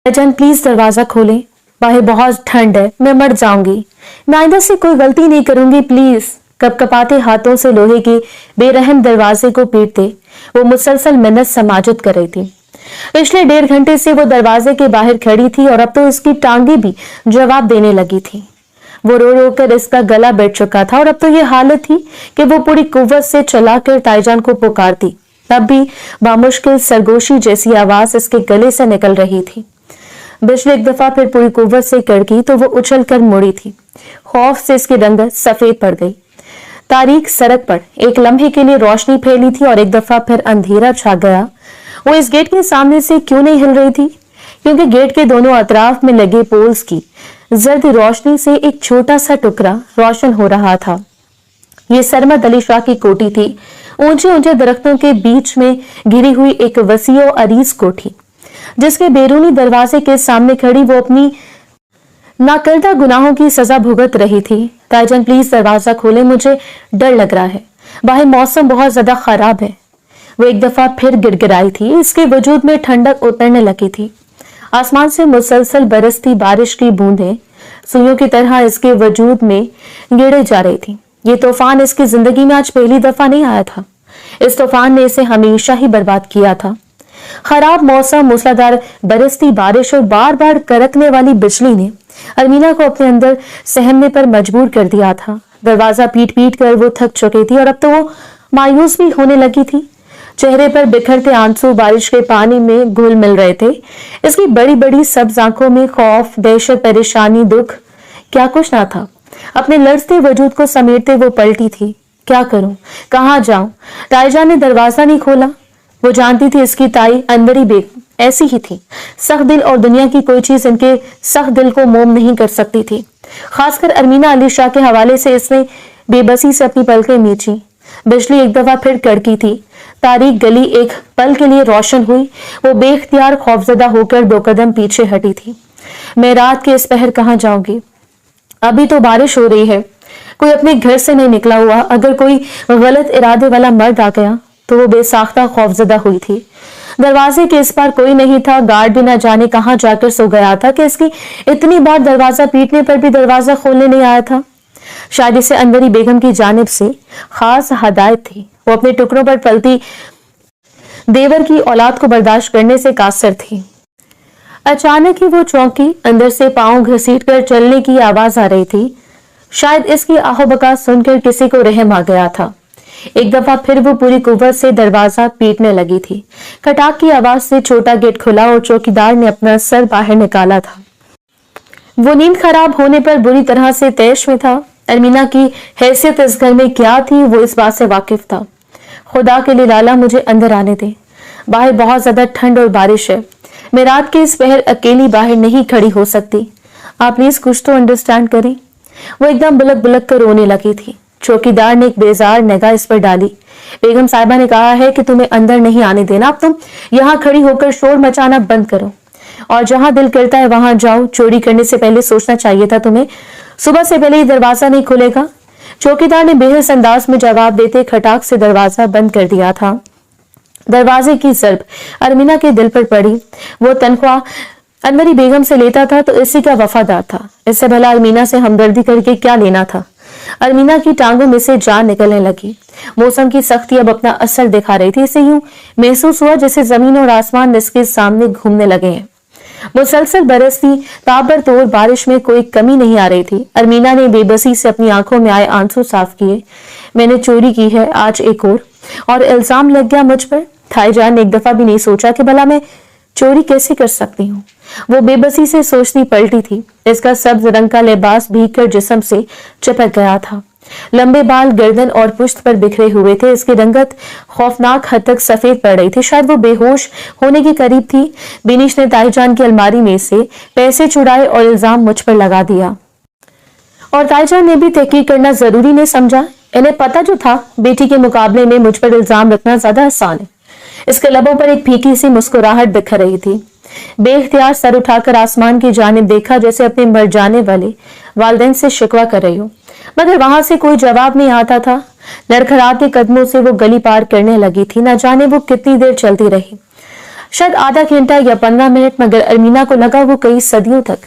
ताईजान please दरवाजा खोलें, बाहर बहुत ठंड है, मैं मर जाऊंगी, मैं आइंदा से कोई गलती नहीं करूंगी प्लीज। कपकपाते हाथों से लोहे के बेरहम दरवाजे को पीटते वो मुसलसल मिन्नत समाजत कर रही थी। पिछले 1.5 घंटे से वो दरवाजे के बाहर खड़ी थी और अब तो इसकी टांगे भी जवाब देने लगी थी। वो रो रो कर इसका गला बैठ चुका था और अब तो ये हालत थी कि वो पूरी कुव्वत से चलाकर ताईजान को पुकारती, तब भी बामुश्किल सरगोशी जैसी आवाज इसके गले से निकल रही थी। बिजली एक दफा फिर पूरी कुव्वत से कड़की तो वो उछल कर मुड़ी थी। खौफ से इसकी रंगत सफेद पड़ गई। तारीख सड़क पर एक लम्हे के लिए रोशनी फैली थी और एक दफा फिर अंधेरा छा गया। वो इस गेट के सामने से क्यों नहीं हिल रही थी? क्योंकि गेट के दोनों अतराफ में लगे पोल्स की जर्द रोशनी से एक छोटा सा टुकड़ा रोशन हो रहा था। ये सरमद अली शाह की कोठी थी, ऊंचे ऊंचे दरख्तों के बीच में घिरी हुई एक वसीओ अरीज कोठी, जिसके बैरूनी दरवाजे के सामने खड़ी वो अपनी नाकर्दा गुनाहों की सजा भुगत रही थी। ताईजान प्लीज दरवाजा खोले, मुझे डर लग रहा है, बाहर मौसम बहुत ज्यादा खराब है। वो एक दफा फिर गिड़गिड़ाई थी। इसके वजूद में ठंडक उतरने लगी थी। आसमान से मुसलसल बरसती बारिश की बूंदें सुइयों की तरह इसके वजूद में गिरे जा रही थी। ये तूफान इसकी जिंदगी में आज पहली दफा नहीं आया था। इस तूफान ने इसे हमेशा ही बर्बाद किया था। खराब मौसम, मूसलाधार बरसती बारिश और बार बार कड़कने वाली बिजली ने अरमीना को अपने अंदर सहमने पर मजबूर कर दिया था। दरवाजा पीट पीट कर वो थक चुकी थी और अब तो वो मायूस भी होने लगी थी। चेहरे पर बिखरते आंसू बारिश के पानी में घुल मिल रहे थे। इसकी बड़ी बड़ी सब्ज आंखों में खौफ, दहशत, परेशानी, दुख, क्या कुछ ना था। अपने लड़ते वजूद को समेटते वो पलटी थी। क्या करूं, कहाँ जाऊं? ताईजान ने दरवाजा नहीं खोला। वो जानती थी इसकी ताई अंदरी बेगम ऐसी ही थी, सख्त दिल, और दुनिया की कोई चीज इनके सख्त दिल को मोम नहीं कर सकती थी। खासकर अरमीना अली शाह के हवाले से इसने बेबसी से अपनी पलकें मींची। बिजली एक दफा फिर कड़की थी। तारीख गली एक पल के लिए रोशन हुई। वो बेख्तियार खौफजदा होकर 2 कदम पीछे हटी थी। मैं रात के इस पहर कहाँ जाऊंगी? अभी तो बारिश हो रही है, कोई अपने घर से नहीं निकला हुआ। अगर कोई गलत इरादे वाला मर्द आ गया तो वो बेसाख्ता खौफजदा हुई थी। दरवाजे के इस पार कोई नहीं था। गार्ड भी न जाने कहाँ जाकर सो गया था कि इसकी इतनी बार दरवाजा पीटने पर भी दरवाजा खोलने नहीं आया था। शायद इसे अंदरी बेगम की जानिब से खास हदायत थी। वो अपने टुकड़ों पर पलती देवर की औलाद को बर्दाश्त करने से कासर थी। अचानक ही वो चौंकी। अंदर से पांव घसीट कर चलने की आवाज आ रही थी। शायद इसकी आहोबका सुनकर किसी को रहम आ गया था। एक दफा फिर वो पूरी कुव्वत से दरवाजा पीटने लगी थी। खटाक की आवाज से छोटा गेट खुला और चौकीदार ने अपना सर बाहर निकाला था। वो नींद खराब होने पर बुरी तरह से तैश में था। अरमीना की हैसियत इस घर में क्या थी वो इस बात से वाकिफ था। खुदा के लिए लाला, मुझे अंदर आने दे, बाहर बहुत ज्यादा ठंड और बारिश है। मैं रात के इस पहर अकेली बाहर नहीं खड़ी हो सकती। आप प्लीज कुछ तो अंडरस्टैंड करें। वो एकदम बुलक बुलक कर रोने लगी थी। चौकीदार ने एक बेजार निगाह इस पर डाली। बेगम साहिबा ने कहा है कि तुम्हें अंदर नहीं आने देना। अब तुम यहाँ खड़ी होकर शोर मचाना बंद करो और जहां दिल करता है वहां जाओ। चोरी करने से पहले सोचना चाहिए था तुम्हें। सुबह से पहले ये दरवाजा नहीं खुलेगा। चौकीदार ने बेहस अंदाज में जवाब देते खटाक से दरवाजा बंद कर दिया था। दरवाजे की ज़रब अरमीना के दिल पर पड़ी। वो तनख्वाह अनवरी बेगम से लेता था तो इसी का वफादार था। इससे भला अरमीना से हमदर्दी करके क्या लेना था? अरमीना की टांगों में से जान निकलने लगी। मौसम की सख्ती अब अपना असर दिखा रही थी। इसे यूं महसूस हुआ जैसे जमीन और आसमान इसके सामने घूमने लगे हैं। मुसलसल बरसती ताबड़तोड़ बारिश में कोई कमी नहीं आ रही थी। अरमीना ने बेबसी से अपनी आंखों में आए आंसू साफ किए। मैंने चोरी की है आज एक और इल्जाम लग गया मुझ पर। ताईजान ने एक दफा भी नहीं सोचा कि भला मैं चोरी कैसे कर सकती हूँ। वो बेबसी से सोचती पलटी थी। इसका सब्ज रंग का लिबास भीग कर जिस्म से चिपक गया था। लंबे बाल गर्दन और पुश्त पर बिखरे हुए थे। इसकी रंगत खौफनाक हद तक सफेद पड़ रही थी। शायद वो बेहोश होने के करीब थी। बिनीश ने ताईजान की अलमारी में से पैसे चुराए और इल्जाम मुझ पर लगा दिया। और ताईजान ने भी तहकीक करना जरूरी नहीं समझा। इन्हें पता जो था बेटी के मुकाबले में मुझ पर इल्जाम रखना ज्यादा आसान है। इसके लबों पर एक फीकी सी मुस्कुराहट बिखर रही थी। बेख्तियार सर उठाकर आसमान की जानिब देखा जैसे अपने मर जाने वाले वालिदैन से शिकवा कर रही हो, मगर वहां से कोई जवाब नहीं आता था। लड़खड़ाते कदमों से वो गली पार करने लगी थी। न जाने वो कितनी देर चलती रही। शायद आधा घंटा या 15 मिनट, मगर अरमीना को लगा वो कई सदियों तक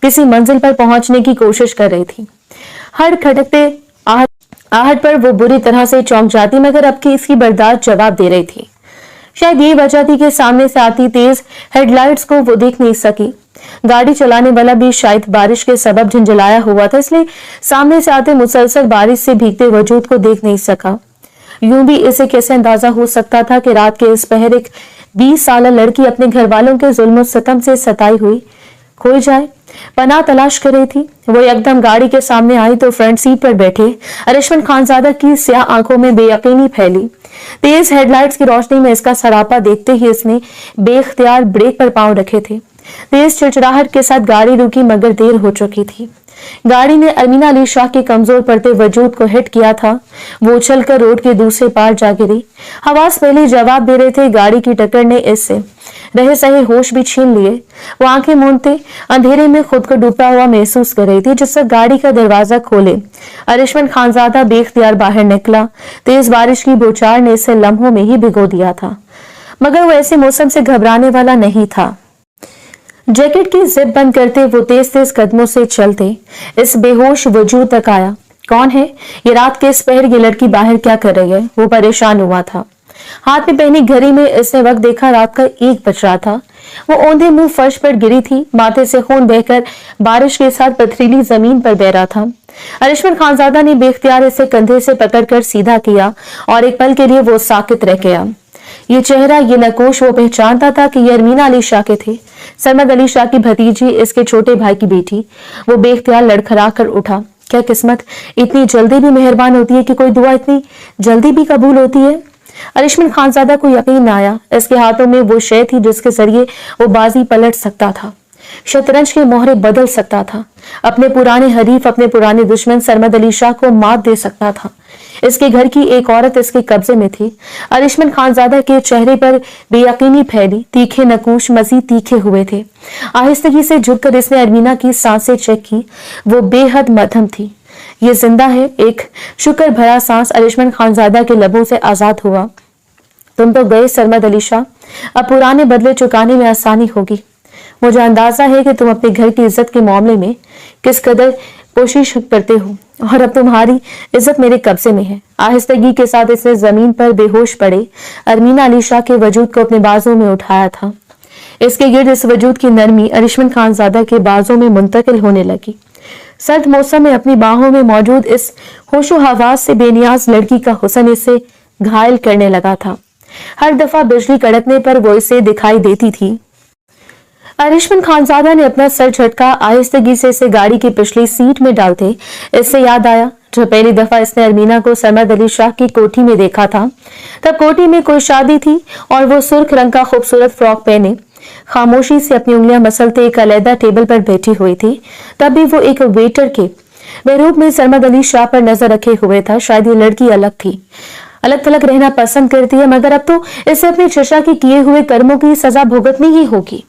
किसी मंजिल पर पहुंचने की कोशिश कर रही थी। हर खटकते आहट पर वो बुरी तरह से चौंक जाती, मगर अब की इसकी बर्दाश्त जवाब दे रही थी। शायद यही वजह थी कि सामने से आती तेज हेडलाइट्स को वो देख नहीं सकी। गाड़ी चलाने वाला भी शायद बारिश के सबब झंझलाया हुआ था, इसलिए सामने से आते मुसलसल बारिश से भीगते वजूद को देख नहीं सका। यूं भी इसे कैसे अंदाजा हो सकता था कि रात के इस पहर एक 20 साल लड़की अपने घर वालों के जुल्म सितम से सताई हुई खोई जाए, पनाह तलाश कर रही थी। वो एकदम गाड़ी के सामने आई तो फ्रंट सीट पर बैठे अरिशमन खानजादा की स्याह आंखों में बेयकीनी फैली। तेज हेडलाइट्स की रोशनी में इसका सरापा देखते ही इसने बेख्तियार ब्रेक पर पांव रखे थे। तेज चिड़चिड़ाहट के साथ गाड़ी रुकी, मगर देर हो चुकी थी। गाड़ी ने अरमीना अली शाह के कमजोर पड़ते वजूद को हिट किया था। वो उछलकर रोड के दूसरे पार जा गिरी। हवास पहले जवाब दे रहे थे। गाड़ी की टक्कर ने इससे रहे सहे होश भी छीन लिए। वो आंखें मूंदते अंधेरे में खुद को डूबता हुआ महसूस कर रही थी। जिस वक्त गाड़ी का दरवाजा खोले अरिशमन खानजादा बेख्तियार बाहर निकला। तेज बारिश की बौछार ने इसे लम्हों में ही भिगो दिया था, मगर वो ऐसे मौसम से घबराने वाला नहीं था। जैकेट की जिप बंद करते वो तेज तेज कदमों से चलते इस बेहोश वजूद तक आया। कौन है ये? रात के इस पहर ये लड़की बाहर क्या कर रही है? वो परेशान हुआ था। हाथ में पहनी घड़ी में इसने वक्त देखा, रात का 1 बज रहा था। वो औंधे मुंह फर्श पर गिरी थी। माथे से खून बहकर बारिश के साथ पथरीली जमीन पर बह रहा था। अरिशमन खानजादा ने बेख्तियार इसे कंधे से पकड़कर सीधा किया और एक पल के लिए वो साकित रह गया। ये चेहरा, ये नकोश वो पहचानता था कि ये अरमीना अली शाह के थे, सरमद अली शाह की भतीजी, इसके छोटे भाई की बेटी। वो बेख्तियार लड़खड़ा कर उठा। क्या किस्मत इतनी जल्दी भी मेहरबान होती है कि कोई दुआ इतनी जल्दी भी कबूल होती है? अरिशमन खानजादा को यकीन आया। इसके हाथों में वो शय थी जिसके जरिए वो बाजी पलट सकता था, शतरंज के मोहरे बदल सकता था, अपने पुराने हरीफ, अपने पुराने दुश्मन सरमद अली शाह को मात दे सकता था। इसके घर की एक औरत इसके कब्जे में थी। अरिशमन खानजादा के चेहरे पर बेयकीनी फैली। तीखे नकूश मजीद तीखे हुए थे। आहिस्तगी से झुककर इसने अरमीना की सांसें चेक की। वो बेहद मध्यम थी। ये जिंदा है। एक शुक्र भरा सांस अरिशमन खानजादा के लबों से आजाद हुआ। तुम तो गए सरमद अली शाह, अब पुराने बदले चुकाने में आसानी होगी। मुझे अंदाजा है कि तुम अपने घर की इज्जत के मामले में किस कदर कोशिश करते हो, और अब तुम्हारी इज्जत मेरे कब्जे में है। आहिस्तगी के साथ इसने जमीन पर बेहोश पड़े अरमीना अली शाह के वजूद को अपने बाजों में उठाया था। इसके गिर्द इस वजूद की नरमी अरिशमन खानजादा के बाजों में मुंतकिल होने लगी। सर्द मौसम में अपनी बाहों में मौजूद इस होशो हवास से बेनियाज लड़की का हुस्न इसे घायल करने लगा था। हर दफा बिजली कड़कने पर वो इसे दिखाई देती थी। अरिशमन खानजादा ने अपना सर झटका आहिस्तगी से इसे गाड़ी की पिछली सीट में डालते इससे याद आया जब पहली दफा इसने अरमीना को सरमद अली शाह की कोठी में देखा था। तब कोठी में कोई शादी थी और वो सुर्ख रंग का खूबसूरत फ्रॉक पहने खामोशी से अपनी उंगलियां मसलते एक अलहदा टेबल पर बैठी हुई थी। तब भी वो एक वेटर के बेरूप में सरमद अली शाह पर नजर रखे हुए था। शायद ये लड़की अलग थी, अलग थलग रहना पसंद करती है, मगर अब तो इसे अपने चचा के किए हुए कर्मों की सजा भुगतनी ही होगी।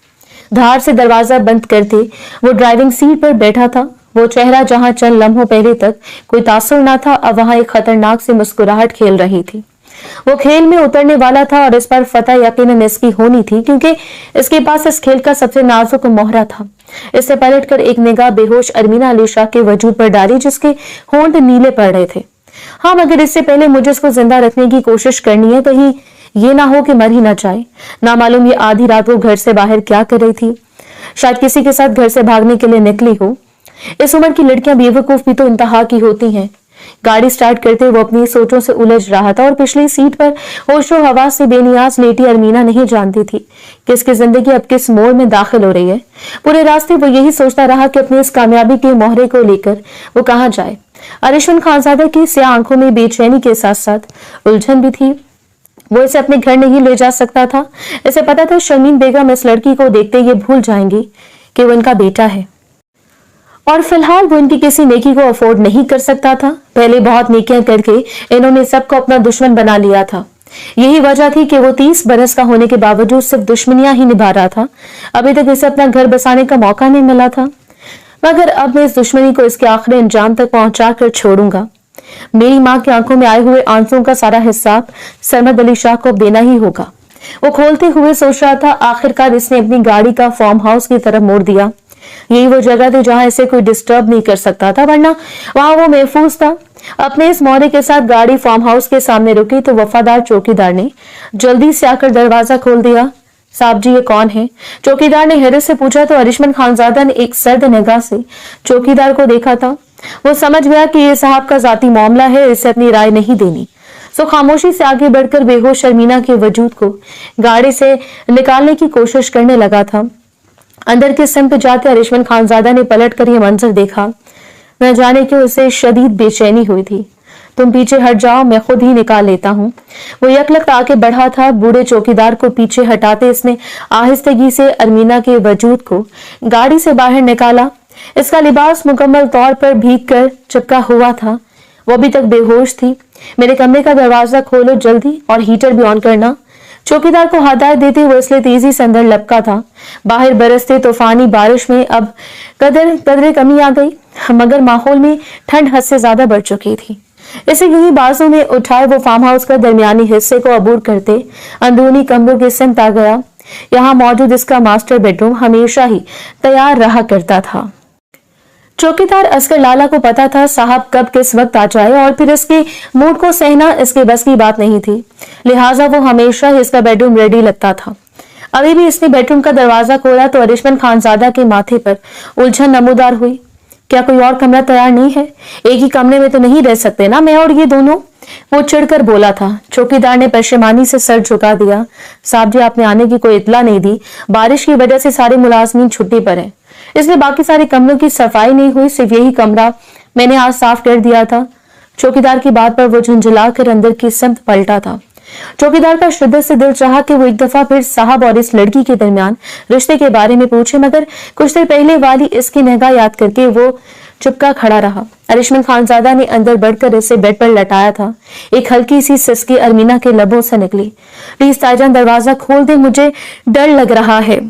धार से दरवाजा बंद करते वो ड्राइविंग सीट पर बैठा था। वो चेहरा जहां चंद लम्हों पहले तक कोई तासुर ना था, अब वहां एक खतरनाक सी मुस्कुराहट खेल रही थी। वो खेल में उतरने वाला था और इस पर फतह यकीनन इसकी होनी थी, क्योंकि इसके पास इस खेल का सबसे नाजुक मोहरा था। इससे पलटकर एक निगाह बेहोश अरमीना अली शाह के वजूद पर डाली, जिसके होंठ नीले पड़ रहे थे। हाँ, मगर इससे पहले मुझे इसको जिंदा रखने की कोशिश करनी है, कहीं ये ना हो कि मर ही ना जाए। ना मालूम ये आधी रात वो घर से बाहर क्या कर रही थी। शायद किसी के साथ घर से भागने के लिए निकली हो। इस उम्र की लड़कियां बेवकूफ भी तो इंतहा की होती हैं। गाड़ी स्टार्ट करते वो अपनी सोचों से उलझ रहा था और पिछली सीट पर होशो हवास से बेनियाज लेटी अरमीना नहीं जानती थी कि इसकी जिंदगी अब किस मोड़ में दाखिल हो रही है। पूरे रास्ते वो यही सोचता रहा कि अपनी इस कामयाबी के मोहरे को लेकर वो कहाँ जाए। अरिशमन खानजादा की स्याह आंखों में बेचैनी के साथ साथ उलझन भी थी। वो इसे अपने घर नहीं ले जा सकता था। इसे पता था शर्मीन बेगम इस लड़की को देखते ये भूल जाएंगी कि वो इनका बेटा है, और फिलहाल वो इनकी किसी नेकी को अफोर्ड नहीं कर सकता था। पहले बहुत नेकियां करके इन्होंने सबको अपना दुश्मन बना लिया था। यही वजह थी कि वो 30 बरस का होने के बावजूद सिर्फ दुश्मनियां ही निभा रहा था। अभी तक इसे अपना घर बसाने का मौका नहीं मिला था, मगर अब मैं इस दुश्मनी को इसके आखिरी अंजाम तक पहुंचा कर छोड़ूंगा। मेरी माँ की आंखों में आए हुए आंसुओं का सारा हिसाब सरमद अली शाह को देना ही होगा। वो खोलते हुए सोच रहा था, आखिरकार इसने अपनी गाड़ी का फार्म हाउस की तरफ मोड़ दिया। यही वो जगह थी जहां इसे कोई डिस्टर्ब नहीं कर सकता था, वरना वहां वो महफूज था। अपने इस मौरे के साथ गाड़ी फार्म हाउस के सामने रुकी तो वफादार चौकीदार ने जल्दी से आकर दरवाजा खोल दिया। साहब जी, ये कौन है? चौकीदार ने हैरत से पूछा तो अरिशमन खानजादा ने एक सर्द निगाह से चौकीदार को देखा था। वो समझ गया कि ये साहब का जाती मामला है, इसे अपनी राय नहीं देनी। सो खामोशी से आगे बढ़कर बेहोश शर्मीना के वजूद को गाड़ी से निकालने की कोशिश करने लगा था। अंदर के सिम पे जाते अरिशमन खानजादा ने पलट कर यह मंजर देखा। न जाने क्यों उसे शदीद बेचैनी हुई थी। तुम पीछे हट जाओ, मैं खुद ही निकाल लेता हूँ। वो यकलख्त आके बढ़ा था। बूढ़े चौकीदार को पीछे हटाते इसने आहिस्तगी से अरमीना के वजूद को गाड़ी से बाहर निकाला। इसका लिबास मुकम्मल तौर पर भीग कर चिपका हुआ था। वो अभी तक बेहोश थी। मेरे कमरे का दरवाजा खोलो जल्दी और हीटर भी ऑन करना। चौकीदार को हदायत देते हुए इसलिए तेजी से अंदर लपका था। बाहर बरसते तूफानी बारिश में अब कदरे कमी आ गई, मगर माहौल में ठंड हद से ज्यादा बढ़ चुकी थी। इसे यूं बाजू में उठाए वो फार्म हाउस का दरमियानी हिस्से को अबूर करते अंदरूनी कमरों के सिमत आ गया। यहाँ मौजूद इसका मास्टर बेडरूम हमेशा ही तैयार रहा करता था। चौकीदार असगर लाला को पता था साहब कब किस वक्त आ जाए और फिर इसके मूड को सहना इसके बस की बात नहीं थी। लिहाजा वो हमेशा ही इसका बेडरूम रेडी लगता था। अभी भी इसने बेडरूम का दरवाजा खोला तो अरिशमन खानजादा के माथे पर उलझन नमूदार हुई। क्या कोई और कमरा तैयार नहीं है? एक ही कमरे में तो नहीं रह सकते ना मैं और ये दोनों? वो चिढ़कर बोला था। चौकीदार ने परेशानी से सर झुका दिया। साहब जी, आपने आने की कोई इत्तला नहीं दी। बारिश की वजह से सारे मुलाजमीन छुट्टी पर हैं, इसलिए बाकी सारे कमरों की सफाई नहीं हुई। सिर्फ यही कमरा मैंने आज साफ कर दिया था। चौकीदार की बात पर वो झुंझला कर अंदर की सिमत पलटा था। चौकीदार का शिद्दत से दिल चाहा कि वो एक दफा फिर साहब और इस लड़की के दरमियान रिश्ते के बारे में पूछे, मगर कुछ देर पहले वाली इसकी निगाह याद करके वो चुपका खड़ा रहा। अरिशमन खानजादा ने अंदर बढ़कर इसे बेड पर लटाया था। एक हल्की सी सिसकी अरमीना के लबों से निकली। प्लीज ताईजान, दरवाजा खोल दे, मुझे डर लग रहा है।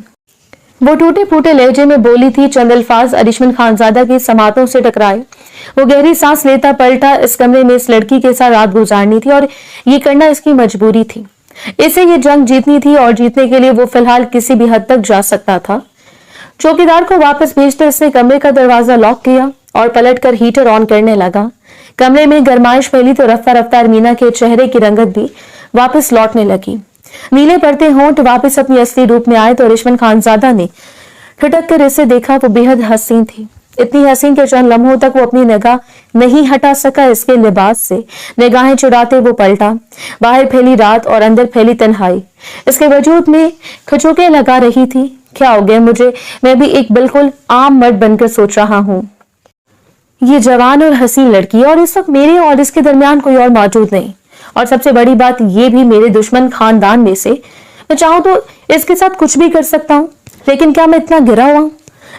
वो टूटे फूटे लहजे में बोली थी। चंद अल्फाज अरिशमन खानजादा की समातों से टकराए। वो गहरी सांस लेता पलटा। इस कमरे में इस लड़की के साथ रात गुजारनी थी और ये करना इसकी मजबूरी थी। इसे ये जंग जीतनी थी और जीतने के लिए वो फिलहाल किसी भी हद तक जा सकता था। चौकीदार को वापस भेजकर इसने कमरे का दरवाजा लॉक किया और पलटकर हीटर ऑन करने लगा। कमरे में गर्माइश फैली तो रफ्ता रफ्ता अरमीना के चेहरे की रंगत भी वापस लौटने लगी। नीले पड़ते होंठ वापस अपनी असली रूप में आए तो अरिशमन खानजादा ने ठिठक कर इसे देखा। वो बेहद हसीन थी, इतनी हसीन के चंद लम्हों तक वो अपनी निगाह नहीं हटा सका इसके लिबास से। निगाहें चुराते वो पलटा। बाहर फैली रात और अंदर फैली तन्हाई इसके वजूद में खचोके लगा रही थी। क्या हो गया मुझे? मैं भी एक बिल्कुल आम मर्द बनकर सोच रहा हूँ। ये जवान और हसीन लड़की और इस वक्त मेरे और इसके दरमियान कोई और मौजूद नहीं, और सबसे बड़ी बात ये भी मेरे दुश्मन खानदान में से। मैं चाहूं तो इसके साथ कुछ भी कर सकता हूँ, लेकिन क्या मैं इतना गिरा हुआ हूं?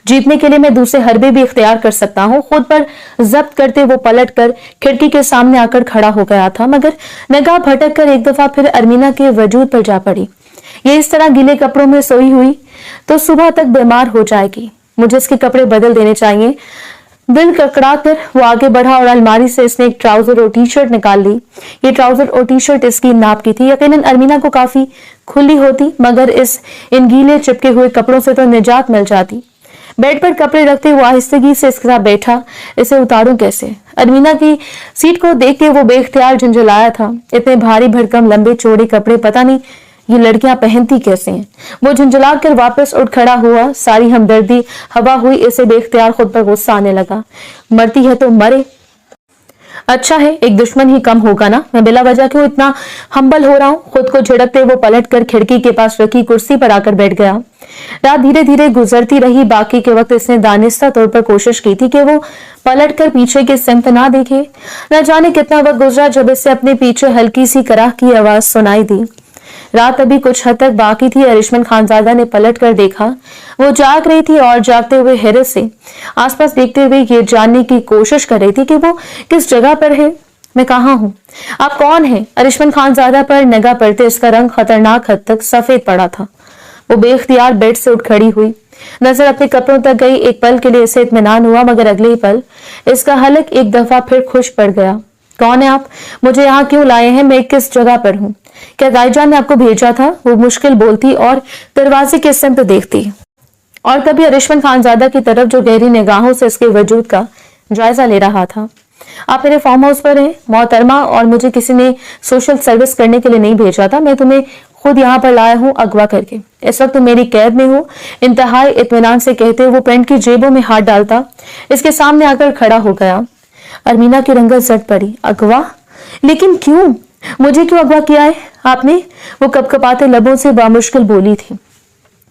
जीतने के लिए मैं दूसरे हरबे भी इख्तियार कर सकता हूँ। खुद पर जब्त करते वो पलट कर खिड़की के सामने आकर खड़ा हो गया था, मगर निगाह भटक कर एक दफा फिर अरमीना के वजूद पर जा पड़ी। ये इस तरह गीले कपड़ों में सोई हुई तो सुबह तक बीमार हो जाएगी। मुझे इसके कपड़े बदल देने चाहिए। दिल कड़कड़ा कर वो आगे बढ़ा और अलमारी से इसने एक ट्राउजर और टी शर्ट निकाल ली। ये ट्राउजर और टी शर्ट इसकी नाप की थी। यकीनन अरमीना को काफी खुली होती, मगर इन गीले चिपके हुए कपड़ों से तो निजात मिल जाती। बेड पर कपड़े रखते वो आहिस्तगी से इसके साथ बैठा। इसे उतारूं कैसे? अरमीना की सीट को देख के वो बेख्तियार झुंझलाया था। इतने भारी भरकम लंबे चौड़े कपड़े पता नहीं ये लड़कियां पहनती कैसे हैं। वो झुंझला कर वापस उठ खड़ा हुआ। सारी हमदर्दी हवा हुई। इसे बेख्तियार खुद पर गुस्सा आने लगा। मरती है तो मरे, अच्छा है एक दुश्मन ही कम होगा ना। मैं बिला वजह क्यों इतना हम्बल हो रहा हूँ? खुद को झिड़कते वो पलट कर खिड़की के पास रखी कुर्सी पर आकर बैठ गया। रात धीरे धीरे गुजरती रही। बाकी के वक्त इसने दानिस्ता तौर पर कोशिश की थी कि वो पलट कर पीछे के सिमत ना देखे। न जाने कितना वक्त गुजरा जब इससे अपने पीछे हल्की सी कराह की आवाज सुनाई दी। रात अभी कुछ हद तक बाकी थी। अरिशमन खानजादा ने पलट कर देखा। वो जाग रही थी और जागते हुए हैरत से आसपास देखते हुए ये जानने की कोशिश कर रही थी कि वो किस जगह पर है। मैं कहाँ हूँ? आप कौन है? अरिशमन खानजादा पर निगाह पड़ते इसका रंग खतरनाक हद तक सफेद पड़ा था। वो बेख्तियार बेड से उठ खड़ी हुई, नजर अपने कपड़ों तक गई। एक पल के लिए इसे इत्मीनान हुआ, मगर अगले ही पल इसका हलक एक दफा फिर खुश पड़ गया। कौन है आप? मुझे यहाँ क्यों लाए हैं? मैं किस जगह पर हूँ? क्या दाईजान ने आपको भेजा था? वो मुश्किल बोलती और दरवाजे के सिमत देखती और कभी अरिशमन खानजादा की तरफ जो गहरी निगाहों से इसके वजूद का जायजा ले रहा था। आप मेरे फार्म हाउस पर हैं मोहतरमा, और मुझे किसी ने सोशल सर्विस करने के लिए नहीं भेजा था। मैं तुम्हें खुद यहाँ पर लाया हूँ अगवा करके। इस वक्त तुम मेरी कैद में हो, इंतहाई इत्मीनान से कहते वो पेंट की जेबों में हाथ डालता इसके सामने आकर खड़ा हो गया। अरमीना की रंगत जट पड़ी। अगवा? लेकिन क्यों? मुझे क्यों अगवा किया है आपने? वो कपकपाते लबों से बामुश्किल बोली थी।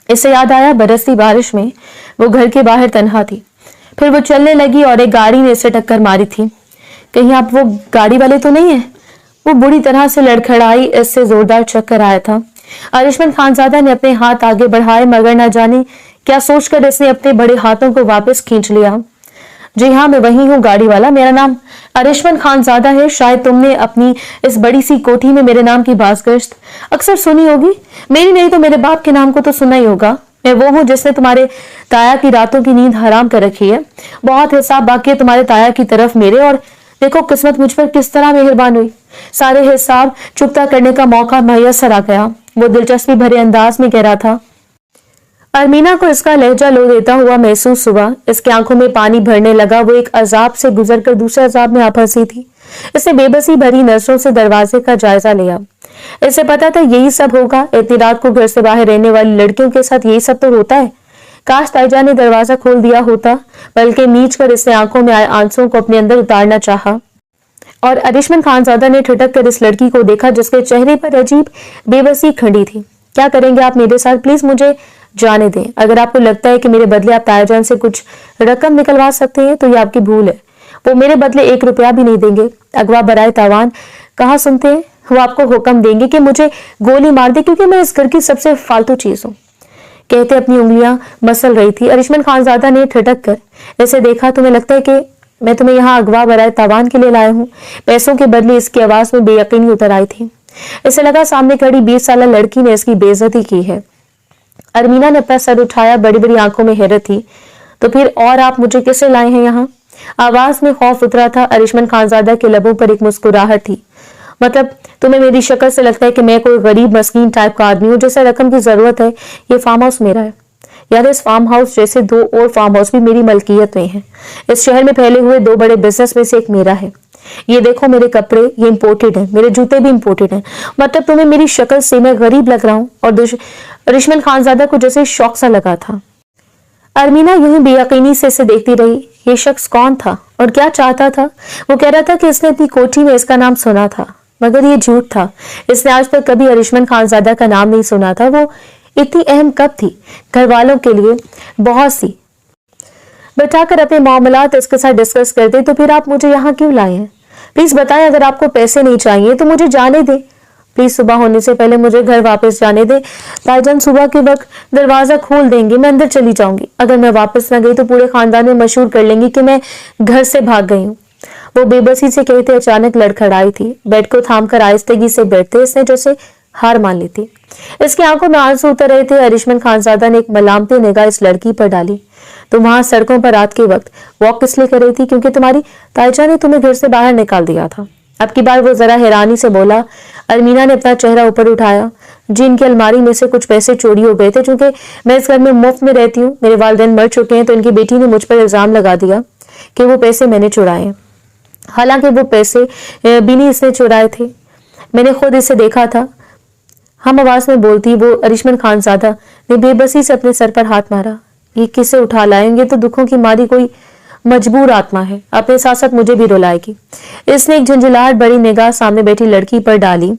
इससे याद आया बरसती बारिश में वो घर के बाहर तन्हा थी। फिर वो चलने लगी और एक गाड़ी ने इसे टक्कर मारी थी। कहीं आप वो गाड़ी वाले तो नहीं है? वो बुरी तरह से लड़खड़ाई, इससे जोरदार चक्कर आया था। अरिशमन खानजादा ने अपने हाथ आगे बढ़ाए, मगर न जाने क्या सोचकर इसने अपने बड़े हाथों को वापस खींच लिया। जी हाँ, मैं वही हूँ गाड़ी वाला। मेरा नाम अरिशमन खानजादा है। शायद तुमने अपनी इस बड़ी सी कोठी में मेरे नाम की बाज़गश्त अक्सर सुनी होगी। मेरी नहीं तो मेरे बाप के नाम को तो सुना ही होगा। मैं वो हूँ जिसने तुम्हारे ताया की रातों की नींद हराम कर रखी है। बहुत हिसाब बाकी है तुम्हारे ताया की तरफ मेरे, और देखो किस्मत मुझ पर किस तरह मेहरबान हुई। सारे हिसाब चुकता करने का मौका मैसर आ गया। वो दिलचस्पी भरे अंदाज में कह रहा था। अरमीना को इसका लहजा लो देता हुआ महसूस हुआ। इसकी आंखों में पानी भरने लगा। वो एक अजाब से गुजरकर दूसरे अजाब में आ फंसी थी। इसने बेबसी भरी नजरों से दरवाजे का जायजा लिया। इसे पता था यही सब होगा। इतनी रात को घर से बाहर रहने वाली लड़कियों के साथ यही सब तो होता है। काश ताईजान ने दरवाजा खोल दिया होता, बल्कि नीच कर इसने आंखों में आए आंसुओं को अपने अंदर उतारना चाहा। और अरिशमन खानजादा ने ठिठक कर इस लड़की को देखा जिसके चेहरे पर अजीब बेबसी खड़ी थी। क्या करेंगे आप मेरे साथ? प्लीज मुझे जाने दें। अगर आपको लगता है कि मेरे बदले आप ताईजान से कुछ रकम निकलवा सकते हैं तो ये आपकी भूल है। वो मेरे बदले 1 रुपया भी नहीं देंगे। अगवा बराए तावान कहाँ सुनते हैं। वो आपको हुक्म देंगे कि मुझे गोली मार दे क्योंकि मैं इस घर की सबसे फालतू चीज हूँ। कहते अपनी उंगलियां मसल रही थी। अरिशमन खानजादा ने ठिठक कर ऐसे देखा। तुम्हें लगता है कि मैं तुम्हें यहाँ अगवा बराए तावान के लिए लाया हूँ? पैसों के बदले इसकी आवाज में बेयकीनी उतर आई थी। इसे लगा सामने खड़ी 20 साल लड़की ने इसकी बेइज्जती की है। अरमीना ने अपना सर उठाया। बड़ी बड़ी आंखों में हैरत थी। तो फिर और आप मुझे किसे लाए हैं यहाँ? आवाज में खौफ उतरा था। अरिशमन खानजादा के लबों पर एक मुस्कुराहट थी। मतलब तुम्हें मेरी शक्ल से लगता है कि मैं कोई गरीब मस्कीन टाइप का आदमी हूँ जिसे रकम की जरूरत है? ये फार्म हाउस मेरा है। यार इस फार्म हाउस जैसे 2 और फार्म हाउस भी मेरी मलकियत में है। इस शहर में फैले हुए 2 बड़े बिजनेस में से एक मेरा है। ये देखो मेरे कपड़े ये इंपोर्टेड हैं, मेरे जूते भी इंपोर्टेड हैं। मतलब तुम्हें मेरी शक्ल से मैं गरीब लग रहा हूँ? और अरिशमन खानजादा को जैसे शौक सा लगा था। अरमीना यूं ही बेयकीनी से इसे देखती रही। ये शख्स कौन था और क्या चाहता था? वो कह रहा था कि इसने अपनी कोठी में इसका नाम सुना था, मगर ये झूठ था। इसने आज तक कभी अरिशमन खानजादा का नाम नहीं सुना था। वो इतनी अहम कब थी? घर वालों के लिए बहुत सी। बैठाकर अपने मामलात इसके साथ डिस्कस करते। तो फिर आप मुझे यहाँ क्यों लाए हैं? प्लीज बताएं। अगर आपको पैसे नहीं चाहिए तो मुझे जाने दे। प्लीज सुबह होने से पहले मुझे घर वापस जाने दे। ताईजान सुबह के वक्त दरवाजा खोल देंगे, मैं अंदर चली जाऊंगी। अगर मैं वापस न गई तो पूरे खानदान में मशहूर कर लेंगे कि मैं घर से भाग गई हूँ। वो बेबसी से कहते अचानक लड़खड़ाई थी। बेड को थामकर आहिस्तगी से बैठते इसने जैसे हार मान ली थी। इसकी आंखों में आंसू उतर रहे थे। अरिशमन खानजादा ने एक मलामती निगाह इस लड़की पर डाली। तुम वहां सड़कों पर रात के वक्त वॉक किस लिए कर रही थी? क्योंकि तुम्हारी ताईजान ने तुम्हें घर से बाहर निकाल दिया था। अब की बार वो जरा हैरानी से बोला। अरमीना ने अपना चेहरा ऊपर उठाया। जी, इनकी अलमारी में से कुछ पैसे चोरी हो गए थे। चूंकि मैं इस घर में मुफ्त में रहती हूँ, मेरे वालिदैन मर चुके हैं, तो इनकी बेटी ने मुझ पर इल्जाम लगा दिया कि वो पैसे मैंने चुराए हैं। हालांकि वो पैसे भी नहीं इसने चुराए थे, मैंने खुद इसे देखा था। हम आवाज में बोलती वो अरिशमन खानजादा ने बेबसी से अपने सर पर हाथ मारा। ये किसे उठा लाएंगे? तो दुखों की मारी कोई मजबूर आत्मा है, अपने साथ साथ मुझे भी रुलाएगी। इसने एक झंझलाहट बड़ी निगाह सामने बैठी लड़की पर डाली,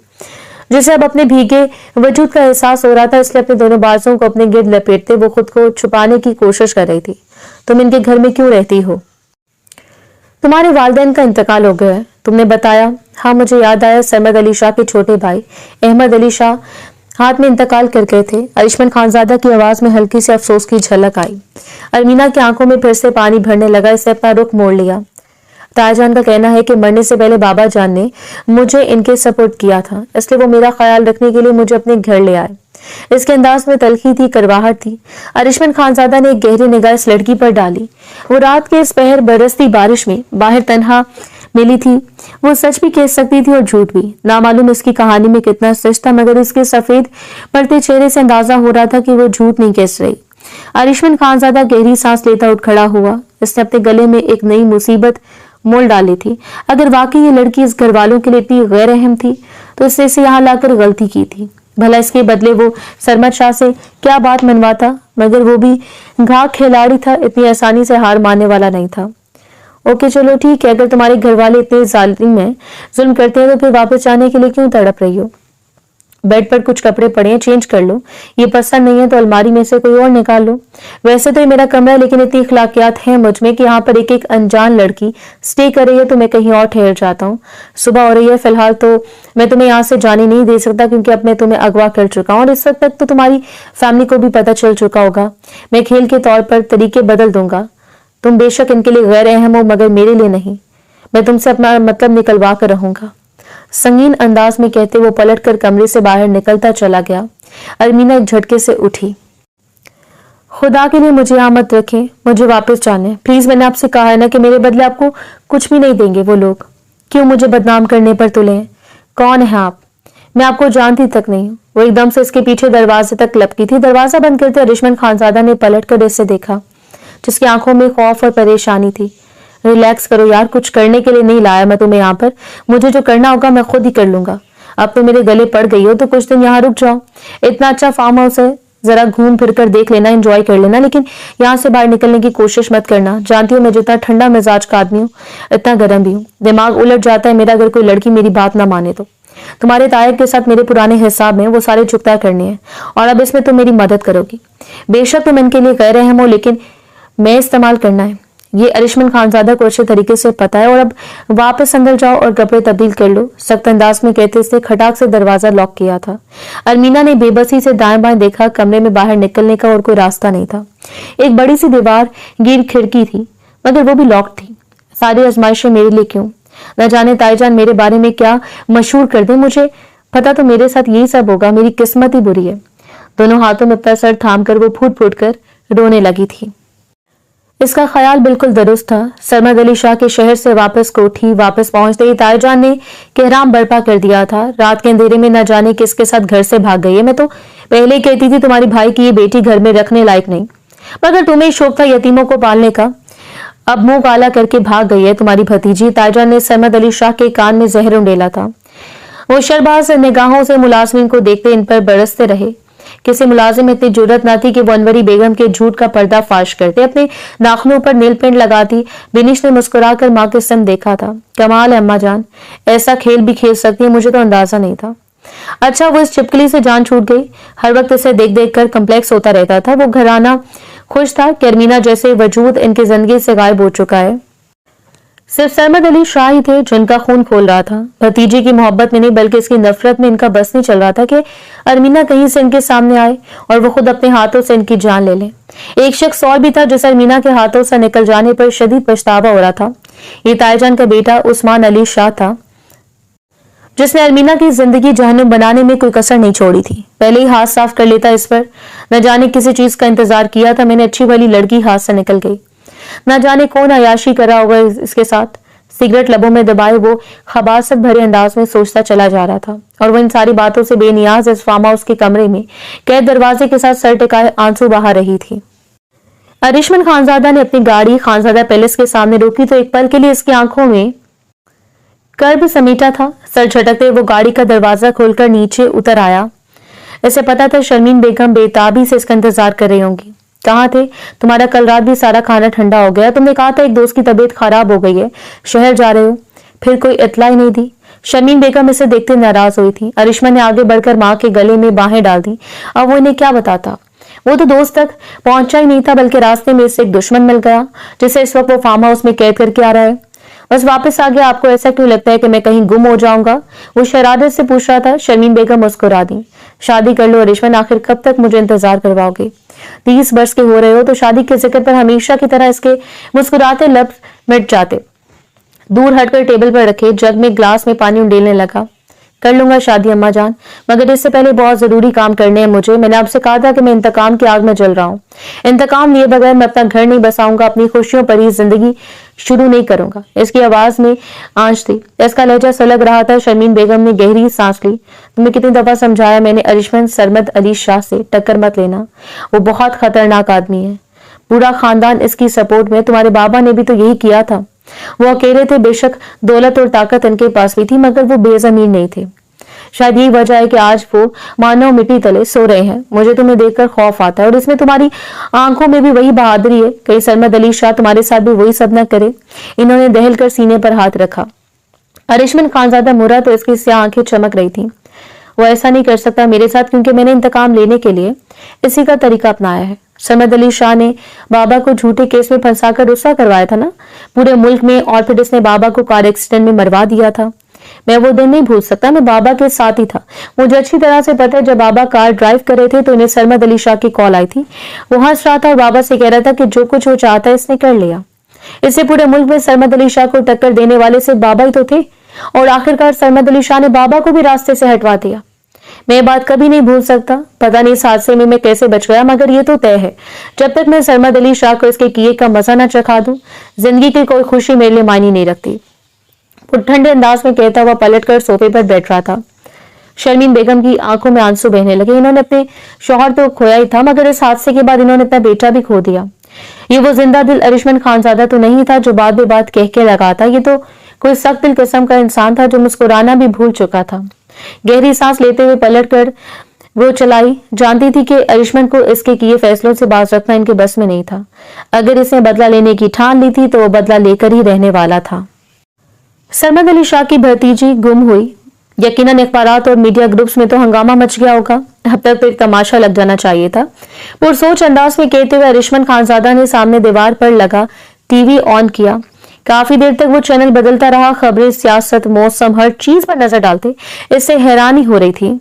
जिसे अब अपने भीगे वजूद का एहसास हो रहा था। इसलिए अपने दोनों बाजों को अपने गिर्द लपेटते वो खुद को छुपाने की कोशिश कर रही थी। तुम इनके घर में क्यों रहती हो? तुम्हारे वालिदैन का इंतकाल हो गया है, तुमने बताया। हाँ, मुझे याद आया। सरमद अली शाह के छोटे भाई अहमद अली शाह हाथ में इंतकाल कर गए थे। अरिशमन खानजादा की आवाज में हल्की से अफसोस की झलक आई। अरमीना की आंखों में फिर से पानी भरने लगा। इसने अपना रुख मोड़ लिया। ताईजान का कहना है कि मरने से पहले बाबा जान ने मुझे इनके सपोर्ट किया था, इसलिए वो मेरा ख्याल रखने के लिए मुझे अपने घर ले आए। इसके अंदाज में तलखी थी, करवाहट थी। अरिशमन खानजादा ने एक गहरी निगाह इस लड़की पर डाली। वो रात के इस पहर बरसती बारिश में बाहर तन्हा मिली थी वो सच भी कह सकती थी और झूठ भी। ना मालूम इसकी कहानी में कितना सच था, मगर उसके सफेद पड़ते चेहरे से अंदाजा हो रहा था कि वो झूठ नहीं कह रही। अरिशमन खानजादा गहरी सांस लेता उठ खड़ा हुआ। इसने अपने गले में एक नई मुसीबत मोल डाली थी। अगर वाकई ये लड़की इस घर वालों के लिए इतनी गैर अहम थी तो इसने इसे यहाँ लाकर गलती की थी। भला इसके बदले वो सरमद शाह से क्या बात मनवाता, मगर वो भी घाक खिलाड़ी था, इतनी आसानी से हार मानने वाला नहीं था। ओके चलो ठीक है, अगर तुम्हारे घर वाले इतने जालिम हैं, जुल्म करते हैं, तो फिर वापस जाने के लिए क्यों तड़प रही हो? बेड पर कुछ कपड़े पड़े हैं, चेंज कर लो। ये पसंद नहीं है तो अलमारी में से कोई और निकाल लो। वैसे तो ये मेरा कमरा है, लेकिन इतनी इखलाकियात हैं मुझ में कि यहाँ पर एक एक अनजान लड़की स्टे कर रही है तो मैं कहीं और ठहर जाता हूँ। सुबह हो रही है, फिलहाल तो मैं तुम्हें यहाँ से जाने नहीं दे सकता, क्योंकि अब मैं तुम्हें अगवा कर चुका हूँ और इस वक्त तक तो तुम्हारी फैमिली को भी पता चल चुका होगा। मैं खेल के तौर पर तरीके बदल दूंगा। तुम बेशक इनके लिए गैर अहम हो, मगर मेरे लिए नहीं। मैं तुमसे अपना मतलब निकलवा कर रहूंगा। संगीन अंदाज में कहते वो पलटकर कमरे से बाहर निकलता चला गया। अरमीना एक झटके से उठी। खुदा के लिए मुझे यहाँ मत रखें, मुझे वापस जाने प्लीज। मैंने आपसे कहा है ना कि मेरे बदले आपको कुछ भी नहीं देंगे वो लोग। क्यों मुझे बदनाम करने पर तुले हैं? कौन है आप? मैं आपको जानती तक नहीं हूँ। वो एकदम से इसके पीछे दरवाजे तक लपकी थी। दरवाजा बंद करते अरिशमन खानजादा ने पलटकर इसे देखा, जिसकी आंखों में खौफ और परेशानी थी। रिलैक्स करो यार, कुछ करने के लिए नहीं लाया मैं तुम्हें यहाँ पर। मुझे जो करना होगा मैं खुद ही कर लूंगा। अब तो मेरे गले पड़ गई हो तो कुछ दिन यहाँ रुक जाओ। इतना अच्छा फार्म हाउस है, जरा घूम फिर कर देख लेना, एंजॉय कर लेना, लेकिन यहाँ से बाहर निकलने की कोशिश मत करना। जानती हूँ मैं जितना ठंडा मिजाज का आदमी हूँ, इतना गर्म भी हूँ। दिमाग उलट जाता है मेरा अगर कोई लड़की मेरी बात ना माने तो। तुम्हारे ताया के साथ मेरे पुराने हिसाब में वो सारे चुकता करने हैं, और अब इसमें तुम मेरी मदद करोगी। बेशक तुम इनके लिए गैर अहम हो, लेकिन मैं इस्तेमाल करना है, ये अरिशमन खानजादा को अच्छे तरीके से पता है। और अब वापस अंदर जाओ और कपड़े तब्दील कर लो, सख्त अंदाज में कहते इसने खटाक से दरवाजा लॉक किया था। अरमीना ने बेबसी से दाएं बाएं देखा। कमरे में बाहर निकलने का और कोई रास्ता नहीं था। एक बड़ी सी दीवार गिर खिड़की थी, मगर वो भी लॉक थी। सारी आजमाइशें मेरे लिए क्यों? न जाने ताईजान मेरे बारे में क्या मशहूर कर दे। मुझे पता तो मेरे साथ यही सब होगा, मेरी किस्मत ही बुरी है। दोनों हाथों में अपना सर थाम कर वो फूट फूट कर रोने लगी थी। इसका ख्याल बिल्कुल दुरुस्त था। सरमद अली शाह के शहर से वापस कोठी वापस पहुंचते ही ताईजान ने कहराम बर्पा कर दिया था। रात के अंधेरे में न जाने किसके साथ घर से भाग गई है। मैं तो पहले ही कहती थी तुम्हारी भाई की ये बेटी घर में रखने लायक नहीं, मगर तुम्हें शौक था यतीमों को पालने का। अब मुंह काला करके भाग गई है तुम्हारी भतीजी। ताईजान ने सरमद अली शाह के कान में जहर उंडेला था। वो शरबाज निगाहों से मुलाजमिन को देखते इन पर बरसते रहे। किसी मुलाजिम में इतनी जुर्रत न थी कि वो अनवरी बेगम के झूठ का पर्दा फाश करते। अपने नाखूनों पर नील पेंट लगाती बिनिश ने मुस्कुराकर माँ के स्तन देखा था। कमाल है अम्मा जान, ऐसा खेल भी खेल सकती है, मुझे तो अंदाजा नहीं था। अच्छा वो इस छिपकली से जान छूट गई। हर वक्त इसे देख देख कर कम्प्लेक्स होता रहता था। वो घराना खुश था कि अरमीना जैसे वजूद इनकी जिंदगी से गायब हो चुका है। सिर्फ सरमद अली शाह ही थे जिनका खून खोल रहा था। भतीजे की मोहब्बत में नहीं बल्कि इसकी नफरत में इनका बस नहीं चल रहा था कि अरमीना कहीं से इनके सामने आए और वो खुद अपने हाथों से इनकी जान ले ले। एक शख्स और भी था जिसे अरमीना के हाथों से निकल जाने पर शदीद पछतावा हो रहा था। ये ताईजान का बेटा उस्मान अली शाह था, जिसने अरमीना की जिंदगी जहन्नुम बनाने में कोई कसर नहीं छोड़ी थी। पहले ही हाथ साफ कर लेता इस पर। न जाने किसी चीज का इंतजार किया था मैंने, अच्छी वाली लड़की हाथ से निकल गई। न जाने कौन अयाशी करा होगा इसके साथ। सिगरेट लबों में दबाए वो खबासत भरे अंदाज में सोचता चला जा रहा था, और वो इन सारी बातों से बेनियाज इस फार्म हाउस के कमरे में कैद दरवाजे के साथ सर टिकाए आंसू बहा रही थी। अरिशमन खानजादा ने अपनी गाड़ी खानजादा पैलेस के सामने रोकी तो एक पल के लिए इसकी आंखों में कर्ब समेटा था। सर झटकते वो गाड़ी का दरवाजा खोलकर नीचे उतर आया। इसे पता था शर्मीन बेगम बेताबी से इसका इंतजार कर रही होंगी। कहाँ थे? तुम्हारा कल रात भी सारा खाना ठंडा हो गया। तुमने कहा था एक दोस्त की तबीयत खराब हो गई है, शहर जा रहे हो, फिर कोई इत्तला ही नहीं दी। शर्मीन बेगम इसे देखते नाराज हुई थी। अरिशमा ने आगे बढ़कर माँ के गले में बाहें डाल दी। अब वो इन्हें क्या बताता? वो तो दोस्त तक पहुंचा ही नहीं था, बल्कि रास्ते में इससे एक दुश्मन मिल गया जिसे इस वक्त वो फार्म हाउस में कैद करके आ रहा है। बस वापस आ गया। आपको ऐसा क्यों लगता है कि मैं कहीं गुम हो जाऊंगा? वो शरारत से पूछ रहा था। शर्मीन बेगम मुस्कुरा दी। शादी कर लो अरिशमन, आखिर कब तक मुझे इंतजार करवाओगे? 30 वर्ष के हो रहे हो तो शादी के जिक्र पर हमेशा की तरह इसके मुस्कुराते लब मिट जाते। दूर हटकर टेबल पर रखे जग में ग्लास में पानी उंडेलने लगा। कर लूंगा शादी अम्मा जान, मगर इससे पहले बहुत जरूरी काम करने हैं मुझे। मैंने आपसे कहा था कि मैं इंतकाम की आग में जल रहा हूँ। इंतकाम लिए बगैर मैं अपना घर नहीं बसाऊंगा, अपनी खुशियों भरी जिंदगी शुरू नहीं करूंगा। इसकी आवाज में आंच थी, इसका लहजा सुलग रहा था। शर्मीन बेगम ने गहरी सांस ली। तुम्हें कितनी दफा समझाया मैंने अरिशमन सरमद अली शाह से टक्कर मत लेना, वो बहुत खतरनाक आदमी है। पूरा खानदान इसकी सपोर्ट में, तुम्हारे बाबा ने भी तो यही किया था। वो अकेले थे, बेशक दौलत और ताकत इनके पास भी थी, मगर वो बेजमीन नहीं थे। शायद यही वजह है कि आज वो मानव मिट्टी तले सो रहे हैं। मुझे तुम्हें देखकर खौफ आता है, और इसमें तुम्हारी आंखों में भी वही बहादुरी है। कहीं सरमद अली शाह तुम्हारे साथ भी वही सब न करे। इन्होंने दहल कर सीने पर हाथ रखा। अरिशमन खानजादा मुरा तो इसकी स्याह आंखें चमक रही थी। वो ऐसा नहीं कर सकता मेरे साथ, क्योंकि मैंने इंतकाम लेने के लिए इसी का तरीका अपनाया है। सरमद अली शाह ने बाबा को झूठे केस में फंसाकर रुस्वा करवाया था ना पूरे मुल्क में, और फिर इसने बाबा को कार एक्सीडेंट में मरवा दिया था। मैं वो दिन नहीं भूल सकता, मैं बाबा के साथ ही था। मुझे अच्छी तरह से पता है, जब बाबा कार ड्राइव कर रहे थे तो इन्हें सरमद अली शाह की कॉल आई थी। वो हंस रहा था और बाबा से कह रहा था कि जो कुछ वो चाहता है इसने कर लिया। इससे पूरे मुल्क में सरमद अली शाह को टक्कर देने वाले सिर्फ बाबा ही तो थे, और आखिरकार सरमद अली शाह ने बाबा को भी रास्ते से हटवा दिया। मैं ये बात कभी नहीं भूल सकता। पता नहीं इस हादसे में मैं कैसे बच गया, मगर ये तो तय है, जब तक मैं सरमद अली शाह को इसके किए का मजा न चखा दूं, जिंदगी की कोई खुशी मेरे लिए मायने नहीं रखती। वो ठंडे अंदाज में कहता हुआ पलटकर सोफे पर बैठ रहा था। शर्मीन बेगम की आंखों में आंसू बहने लगे। इन्होंने अपने शौहर तो खोया ही था, मगर इस हादसे के बाद इन्होंने अपना बेटा भी खो दिया। ये वो जिंदा दिल अरिशमन खानजादा तो नहीं था जो बात बे बात कह के लगा था। ये तो कोई सख्त दिल किस्म का इंसान था जो मुस्कुराना भी भूल चुका था। गहरी सांस लेते हुए पलटकर वो चलाई। जानती थी कि अरिशमन को इसके किए फैसलों से बाज रखना इनके बस में नहीं था। अगर इसने बदला लेने की ठान ली थी तो वो बदला लेकर ही रहने वाला था। सरमद अली शाह की भतीजी गुम हुई। यकीनन अखबारात और मीडिया ग्रुप्स में तो हंगामा मच गया होगा। अब तक तो एक तमाशा लग जाना चाहिए था। पुरसोच अंदाज में कहते हुए अरिशमन खानजादा ने सामने दीवार पर लगा टीवी ऑन किया। काफी देर तक वो चैनल बदलता रहा। खबरें, सियासत, मौसम, हर चीज पर नजर डालते। इससे हैरानी हो रही थी,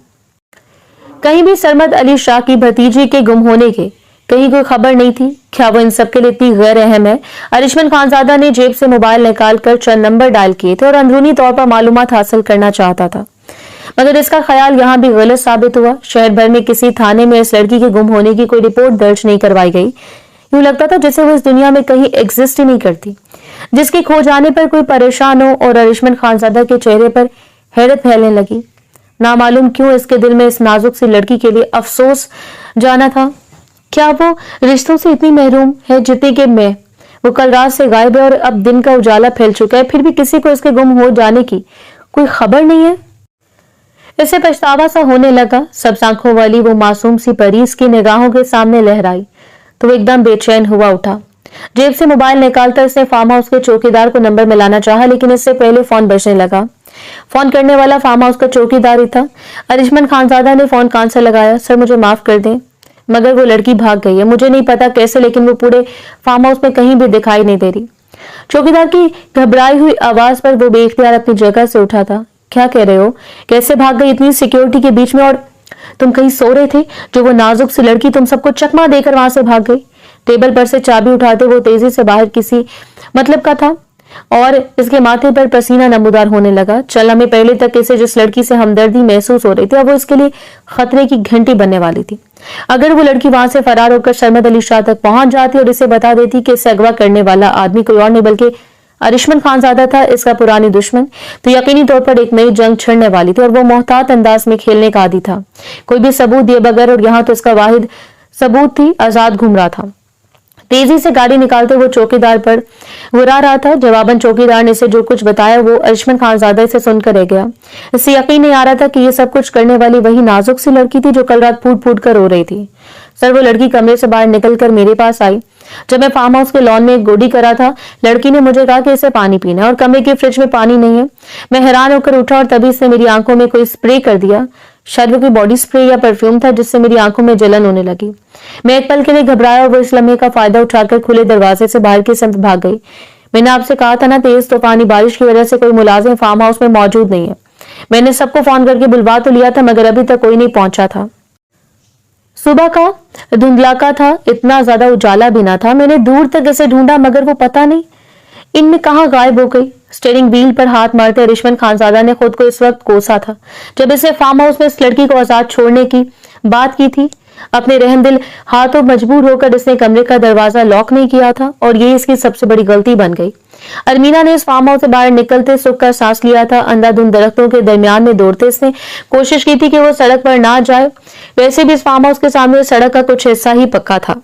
कहीं भी सरमद अली शाह की भतीजी के गुम होने के कहीं कोई खबर नहीं थी। क्या वो इन सब के लिए इतनी गैर अहम है? अरिशमन खानजादा ने जेब से मोबाइल निकालकर चंद नंबर डायल किए थे और अंदरूनी तौर पर मालूमात हासिल करना चाहता था, मगर इसका ख्याल यहाँ भी गलत साबित हुआ। शहर भर में किसी थाने में इस लड़की के गुम होने की कोई रिपोर्ट दर्ज नहीं करवाई गई। यूं लगता था जैसे वो इस दुनिया में कहीं एग्जिस्ट ही नहीं करती। जिसके खो जाने पर कोई परेशान हो, और अरिशमन खानजादा के चेहरे पर हैरत फैलने लगी। नामालूम क्यों इसके दिल में इस नाजुक सी लड़की के लिए अफसोस जाना था। क्या वो रिश्तों से इतनी महरूम है जितनी कि मैं? वो कल रात से गायब है और अब दिन का उजाला फैल चुका है, फिर भी किसी को इसके गुम हो जाने की कोई खबर नहीं है। इसे पछतावा सा होने लगा। सब आंखों वाली वो मासूम सी परी इसकी निगाहों के सामने लहराई तो वो एकदम बेचैन हुआ उठा। जेब से मोबाइल निकालकर इसने फार्म हाउस के चौकीदार को नंबर मिलाना चाहा, लेकिन इससे पहले फोन बजने लगा। फोन करने वाला फार्म हाउस का चौकीदार ही था। अरिशमन खानजादा ने फोन कान से लगाया। सर मुझे माफ कर दें, मगर वो लड़की भाग गई है। मुझे नहीं पता कैसे, लेकिन वो पूरे फार्म हाउस में कहीं भी दिखाई नहीं दे रही। चौकीदार की घबराई हुई आवाज पर वो बेख्तियार अपनी जगह से उठा था। क्या कह रहे हो? कैसे भाग गई इतनी सिक्योरिटी के बीच में? और तुम कहीं सो रहे थे? जो वो नाजुक सी लड़की तुम सबको चकमा देकर वहां से भाग गई। टेबल पर से चाबी उठाते वो तेजी से बाहर किसी मतलब का था, और इसके माथे पर पसीना नमूदार होने लगा। चल, हमें पहले तक इसे जिस लड़की से हमदर्दी महसूस हो रही थी, अब वो इसके लिए खतरे की घंटी बनने वाली थी। अगर वो लड़की वहां से फरार होकर सरमद अली शाह तक पहुंच जाती और इसे बता देती कि इसे अगवा करने वाला आदमी कोई और नहीं बल्कि अरिशमन खानजादा था, इसका पुरानी दुश्मन, तो यकीनी तौर पर एक नई जंग छिड़ने वाली थी। और वो मोहतात अंदाज में खेलने का आदी था, कोई भी सबूत दिए बगैर, और यहाँ तो इसका वाहिद सबूत थी, आजाद घूम रहा था। तेजी से गाड़ी निकालते वो चौकीदार पर गुर्रा रहा था। जवाबन चौकीदार ने इसे जो कुछ बताया वो अरिशमन खानजादा से सुनकर रह गया। इससे यकीन नहीं आ रहा था कि ये सब कुछ करने वाली वही नाजुक सी लड़की थी जो कल रात फूट फूट कर रो रही थी। सर, वो लड़की कमरे से बाहर निकलकर मेरे पास आई। जब मैं फार्म हाउस के लॉन में एक गोडी करा था, लड़की ने मुझे कहा कि इसे पानी पीना है और कमरे के फ्रिज में पानी नहीं है। मैं हैरान होकर उठा और तभी इसने मेरी आंखों में कोई स्प्रे कर दिया। शायद वो कोई बॉडी स्प्रे या परफ्यूम था, जिससे मेरी आंखों में जलन होने लगी। मैं एक पल के लिए घबराया और वो इस लम्हे का फायदा उठाकर खुले दरवाजे से बाहर की तरफ भाग गई। मैंने आपसे कहा था ना, तेज तूफानी बारिश की वजह से कोई मुलाजिम फार्म हाउस में मौजूद नहीं है। मैंने सबको फोन करके बुलवा तो लिया था, मगर अभी तक कोई नहीं पहुंचा था। सुबह का धुंधलाका था, इतना ज्यादा उजाला भी ना था। मैंने दूर तक इसे ढूंढा, मगर वो पता नहीं इनमें कहाँ गायब हो गई। स्टीयरिंग व्हील पर हाथ मारते रिशवन खानजादा ने खुद को इस वक्त कोसा था जब इसे फार्म हाउस में इस लड़की को आजाद छोड़ने की बात की थी। अपने रहमदिल हाथों मजबूर होकर इसने कमरे का दरवाजा लॉक नहीं किया था और ये इसकी सबसे बड़ी गलती बन गई। अरमीना ने इस फार्म हाउस से बाहर निकलते सुख का सांस लिया था। अंधाधुंध दरख्तों के दरमियान में दौड़ते इसने कोशिश की थी कि वो सड़क पर ना जाए। वैसे भी इस फार्म हाउस के सामने सड़क का कुछ हिस्सा ही पक्का था।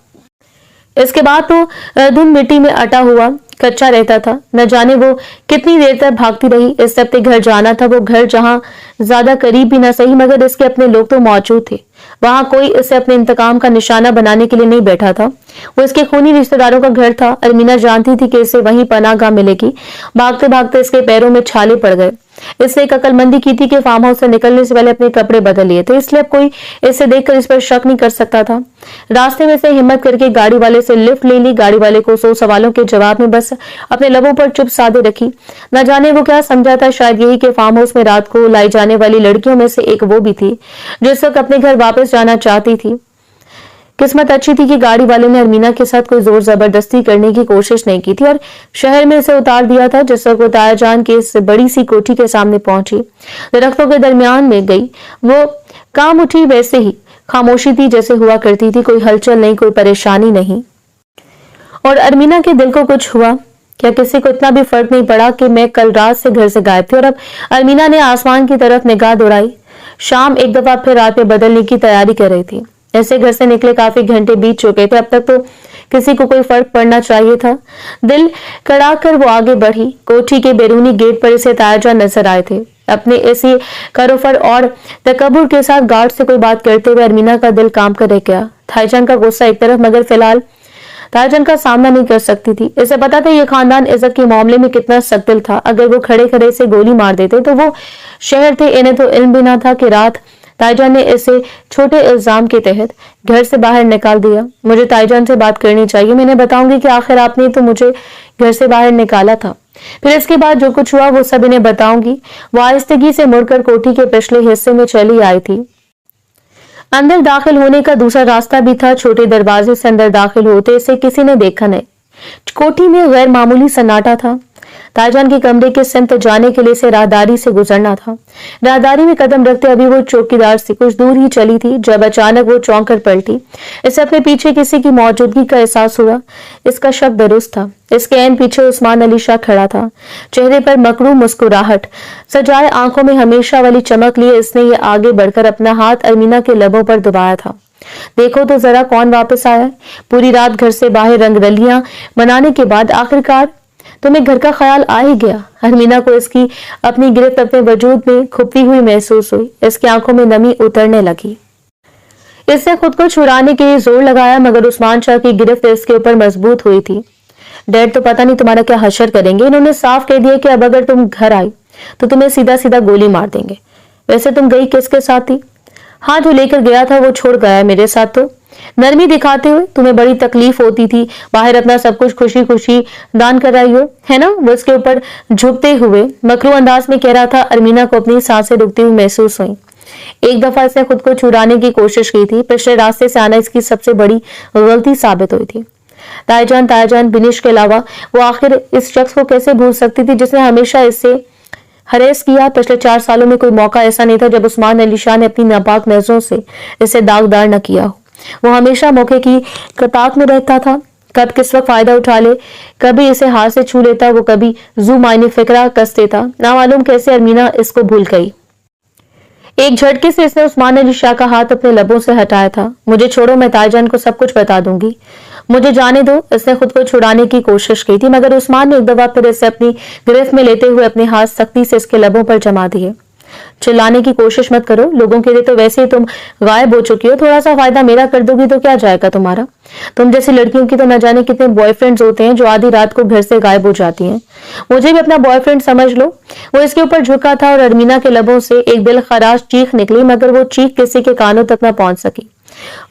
इसके बाद तो धुंध मिट्टी में अटा हुआ कच्चा रहता था। न जाने वो कितनी देर तक भागती रही। इस अपने घर जाना था, वो घर जहां ज्यादा करीब भी ना सही मगर इसके अपने लोग तो मौजूद थे। वहां कोई इसे अपने इंतकाम का निशाना बनाने के लिए नहीं बैठा था। वो इसके खूनी रिश्तेदारों का घर था। अरमीना जानती थी कि इसे वहीं पनाहगाह मिलेगी। भागते भागते इसके पैरों में छाले पड़ गए। इसने एक अकलमंदी की थी कि फार्म हाउस से निकलने से पहले अपने कपड़े बदल लिए थे, इसलिए अब कोई इसे देखकर इस पर शक नहीं कर सकता था। रास्ते में से हिम्मत करके गाड़ी वाले से लिफ्ट ले ली। गाड़ी वाले को 100 सवालों के जवाब में बस अपने लबों पर चुप साधे रखी। न जाने वो क्या समझा था, शायद यही कि फार्म हाउस में रात को लाई जाने वाली लड़कियों में से एक वो भी थी जो इस वक्त अपने घर वापस जाना चाहती थी। किस्मत अच्छी थी कि गाड़ी वाले ने अरमीना के साथ कोई जोर जबरदस्ती करने की कोशिश नहीं की थी और शहर में इसे उतार दिया था। जिस वक्त वो तायाजान की इस बड़ी सी कोठी के सामने पहुंची, दरख्तों के दरमियान में गई, वो काम उठी वैसे ही खामोशी थी जैसे हुआ करती थी। कोई हलचल नहीं, कोई परेशानी नहीं। और अरमीना के दिल को कुछ हुआ। क्या किसी को इतना भी फर्क नहीं पड़ा कि मैं कल रात से घर से गायब थी? और अब अरमीना ने आसमान की तरफ निगाह दौड़ाई। शाम एक दफा फिर रात में बदलने की तैयारी कर रही थी। ऐसे घर से निकले काफी घंटे बीत चुके थे। अब तक तो किसी को कोई फर्क पड़ना चाहिए था। दिल कड़ा कर वो आगे बढ़ी। कोठी के बैरूनी गेट पर इसे तायाजान नजर आए थे। अपने ऐसी करोफर और तकब्बुर के साथ गार्ड से कोई बात करते हुए अरमीना का दिल काम कर रह गया। तायाजान का गुस्सा एक तरफ, मगर फिलहाल तायाजान का सामना नहीं कर सकती थी। इसे पता था ये खानदान इज्जत के मामले में कितना सख्त दिल था। अगर वो खड़े खड़े से गोली मार देते तो वो शहर थे। इन्हें तो इल्म भी ना था कि रात ताईजान ने इसे छोटे इल्जाम के तहत घर से बाहर निकाल दिया। मुझे ताईजान से बात करनी चाहिए। मैंने बताऊंगी कि आखिर आपने तो मुझे घर से बाहर निकाला था। फिर इसके बाद जो कुछ हुआ वो सब इन्हें बताऊंगी। वो आहिस्तगी से मुड़कर कोठी के पिछले हिस्से में चली आई थी। अंदर दाखिल होने का दूसरा रास्ता भी था। छोटे दरवाजे से अंदर दाखिल होते इसे किसी ने देखा नहीं। कोठी में गैर मामूली सन्नाटा था। ताईजान के कमरे के सिमत जाने के लिए से राहदारी से गुजरना था। राहदारी में कदम रखते अभी वो चौकीदार से कुछ दूर ही चली थी जब अचानक वो चौंक कर पलटी। इसे अपने पीछे किसी की मौजूदगी का एहसास हुआ। इसका शक दुरुस्त था। इसके ऐन पीछे उस्मान अली शाह खड़ा था। चेहरे पर मकरू मुस्कुराहट, सजाए आंखों में हमेशा वाली चमक लिए इसने ये आगे बढ़कर अपना हाथ अरमीना के लबों पर दबाया था। देखो तो जरा कौन वापस आया है। पूरी रात घर से बाहर रंगरलियां मनाने के बाद आखिरकार तुम्हें घर का ख्याल आ ही गया। अरमीना को इसकी अपनी गिरफ्त अपने वजूद में खुपती हुई महसूस हुई। इसकी आंखों में नमी उतरने लगी। इसने खुद को छुड़ाने के लिए जोर लगाया मगर उस्मान शाह की गिरफ्त इसके ऊपर मजबूत हुई थी। डैड तो पता नहीं तुम्हारा क्या हशर करेंगे। इन्होंने साफ कह दिया कि अब अगर तुम घर आई तो तुम्हें सीधा सीधा गोली मार देंगे। वैसे तुम गई किसके साथ थी? हाँ, जो लेकर गया था वो छोड़ गया मेरे साथ। तो नरमी दिखाते हुए, तुम्हें बड़ी तकलीफ होती थी, बाहर अपना सब कुछ खुशी खुशी दान कर रही हो, है ना? वो इसके ऊपर झुकते हुए मकरू अंदाज में कह रहा था। अरमीना को अपनी सांसें रुकती हुई महसूस हुई। एक दफा इसने खुद को छुड़ाने की कोशिश की थी। पिछले रास्ते से आना इसकी सबसे बड़ी गलती साबित हुई थी। ताईजान बिनिश के अलावा वो आखिर इस शख्स को कैसे भूल सकती थी जिसने हमेशा इससे हरेस किया। पिछले 4 सालों में कोई मौका ऐसा नहीं था जब उस्मान अली शाह ने अपनी नापाक नजरों से इसे दागदार न किया हो। वो हमेशा मौके की कताक में रहता था। कब किस वक्त फायदा उठा ले, कभी इसे हाथ से छू लेता, वो कभी जू मायने फिक्रा कस देता। ना मालूम कैसे अरमीना इसको भूल गई। एक झटके से इसने उस्मान अली शाह का हाथ अपने लबों से हटाया था। मुझे छोड़ो, मैं ताईजान को सब कुछ बता दूंगी, मुझे जाने दो। इसने खुद को छुड़ाने की कोशिश की थी मगर उस्मान ने एक दफा फिर इसे अपनी गिरफ्त में लेते हुए अपने हाथ सख्ती से इसके लबों पर जमा दिए। चिल्लाने की कोशिश मत करो, लोगों के लिए तो वैसे ही तुम गायब हो चुकी हो। थोड़ा सा फायदा मेरा कर दोगी तो क्या जाएगा तुम्हारा? तुम जैसी लड़कियों की तो न जाने कितने बॉयफ्रेंड्स होते हैं जो आधी रात को घर से गायब हो जाती हैं। मुझे भी अपना बॉयफ्रेंड समझ लो। वो इसके ऊपर झुका था और अरमीना के लबों से एक दिल खराश चीख निकली मगर वो चीख किसी के कानों तक न पहुंच सकी।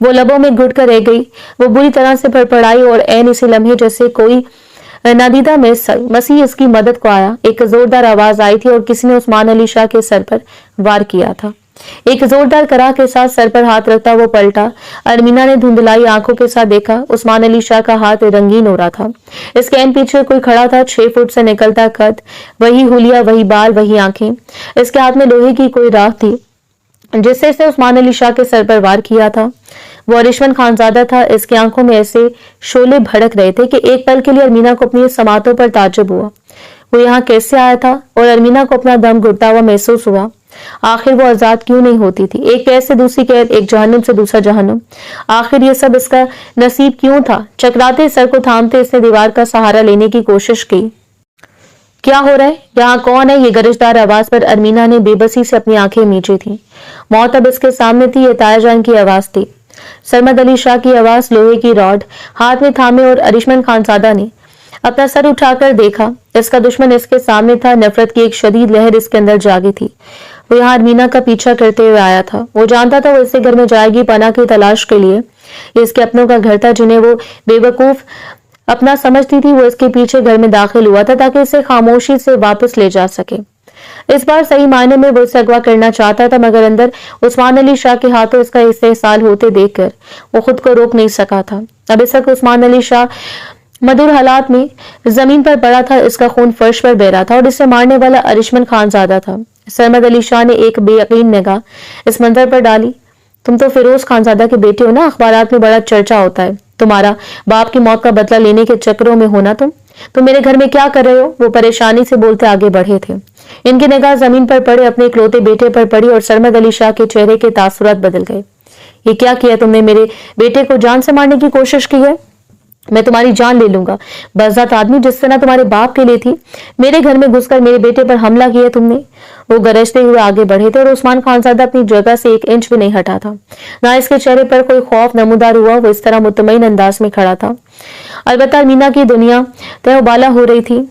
वो लबों में घुट कर रह गई। वो बुरी तरह से फड़फड़ाई और ऐन इसी लम्हे जैसे कोई नादीदा में मसीह इसकी मदद को आया। एक जोरदार आवाज आई थी और किसी ने उस्मान अली शाह के सर पर वार किया था। एक जोरदार कराह के साथ सर पर हाथ रखता वो पलटा। अरमीना ने धुंधलाई आंखों के साथ देखा। उस्मान अली शाह का हाथ रंगीन हो रहा था। इसके एन पीछे कोई खड़ा था, 6 फुट से निकलता कद, वही हुलिया, वही बाल, वही आंखें। इसके हाथ में लोहे की कोई राख थी जिससे इसे उस्मान अली शाह के सर पर वार किया था। वो अरिशमन खानजादा था। इसकी आंखों में ऐसे शोले भड़क रहे थे कि एक पल के लिए अरमीना को अपनी समातों पर ताज्जुब हुआ। वो यहाँ कैसे आया था? और अरमीना को अपना दम घुटता हुआ महसूस हुआ। आखिर वो आजाद क्यों नहीं होती थी? एक कैद से दूसरी कैद, एक जहन्नुम से दूसरा जहन्नुम। आखिर ये सब इसका नसीब क्यों था? चकराते सर को थामते इसने दीवार का सहारा लेने की कोशिश की। क्या हो रहा है? यहाँ कौन है? ये गरजदार आवाज पर अरमीना ने बेबसी से अपनी आंखें मींची थी। मौत अब इसके सामने थी। ये ताया जान की आवाज थी, सरमद अली शाह की आवाज, लोहे की रॉड हाथ में थामे। और अरिशमन खानजादा ने अपना सर उठाकर देखा। इसका दुश्मन इसके सामने था। नफरत की एक शदीद लहर इसके अंदर जागी थी। वो यहाँ अरमीना का पीछा करते हुए आया था। वो जानता था वो इसके घर में जाएगी पनाह की तलाश के लिए। ये इसके अपनों का घर था जिन्हें वो बेवकूफ अपना समझती थी। वो इसके पीछे घर में दाखिल हुआ था ताकि इसे खामोशी से वापस ले जा सके। इस बार सही मायने में वो इसे अगवा करना चाहता था, मगर अंदर उस्मान अली शाह के हाथों इसका इस्तेहसाल होते देखकर वो खुद को रोक नहीं सका था। अब इस वक्त उस्मान अली शाह मधुर हालात में जमीन पर पड़ा था। इसका खून फर्श पर बह रहा था और इसे मारने वाला अरिशमन खानजादा था। सरमद अली शाह ने एक बेयकीन निगाह इस मंजर पर डाली। तुम तो फिरोज खानजादा के बेटे हो ना? अखबारात में बड़ा चर्चा होता है तुम्हारा बाप की मौत का बदला लेने के चक्करों में होना। तुम मेरे घर में क्या कर रहे हो? वो परेशानी से बोलते आगे बढ़े थे। इनकी निगाह जमीन पर पड़े अपने इकलौते बेटे पर पड़ी और सरमद अली शाह के चेहरे के तासुरात बदल गए। ये क्या किया तुमने? मेरे बेटे को जान से मारने की कोशिश की है? मैं तुम्हारी जान ले लूंगा। बज़ात आदमी जिस तरह तुम्हारे बाप के लिए थी, मेरे घर में घुसकर मेरे बेटे पर हमला किया तुमने। वो गरजते हुए आगे बढ़े थे और उस्मान खानजादा अपनी जगह से 1 इंच भी नहीं हटा था। ना इसके चेहरे पर कोई खौफ नमूदार हुआ। वो इस तरह मुतमईन अंदाज में खड़ा था। अलबत्ता अरमीना की दुनिया तहबाला हो रही थी।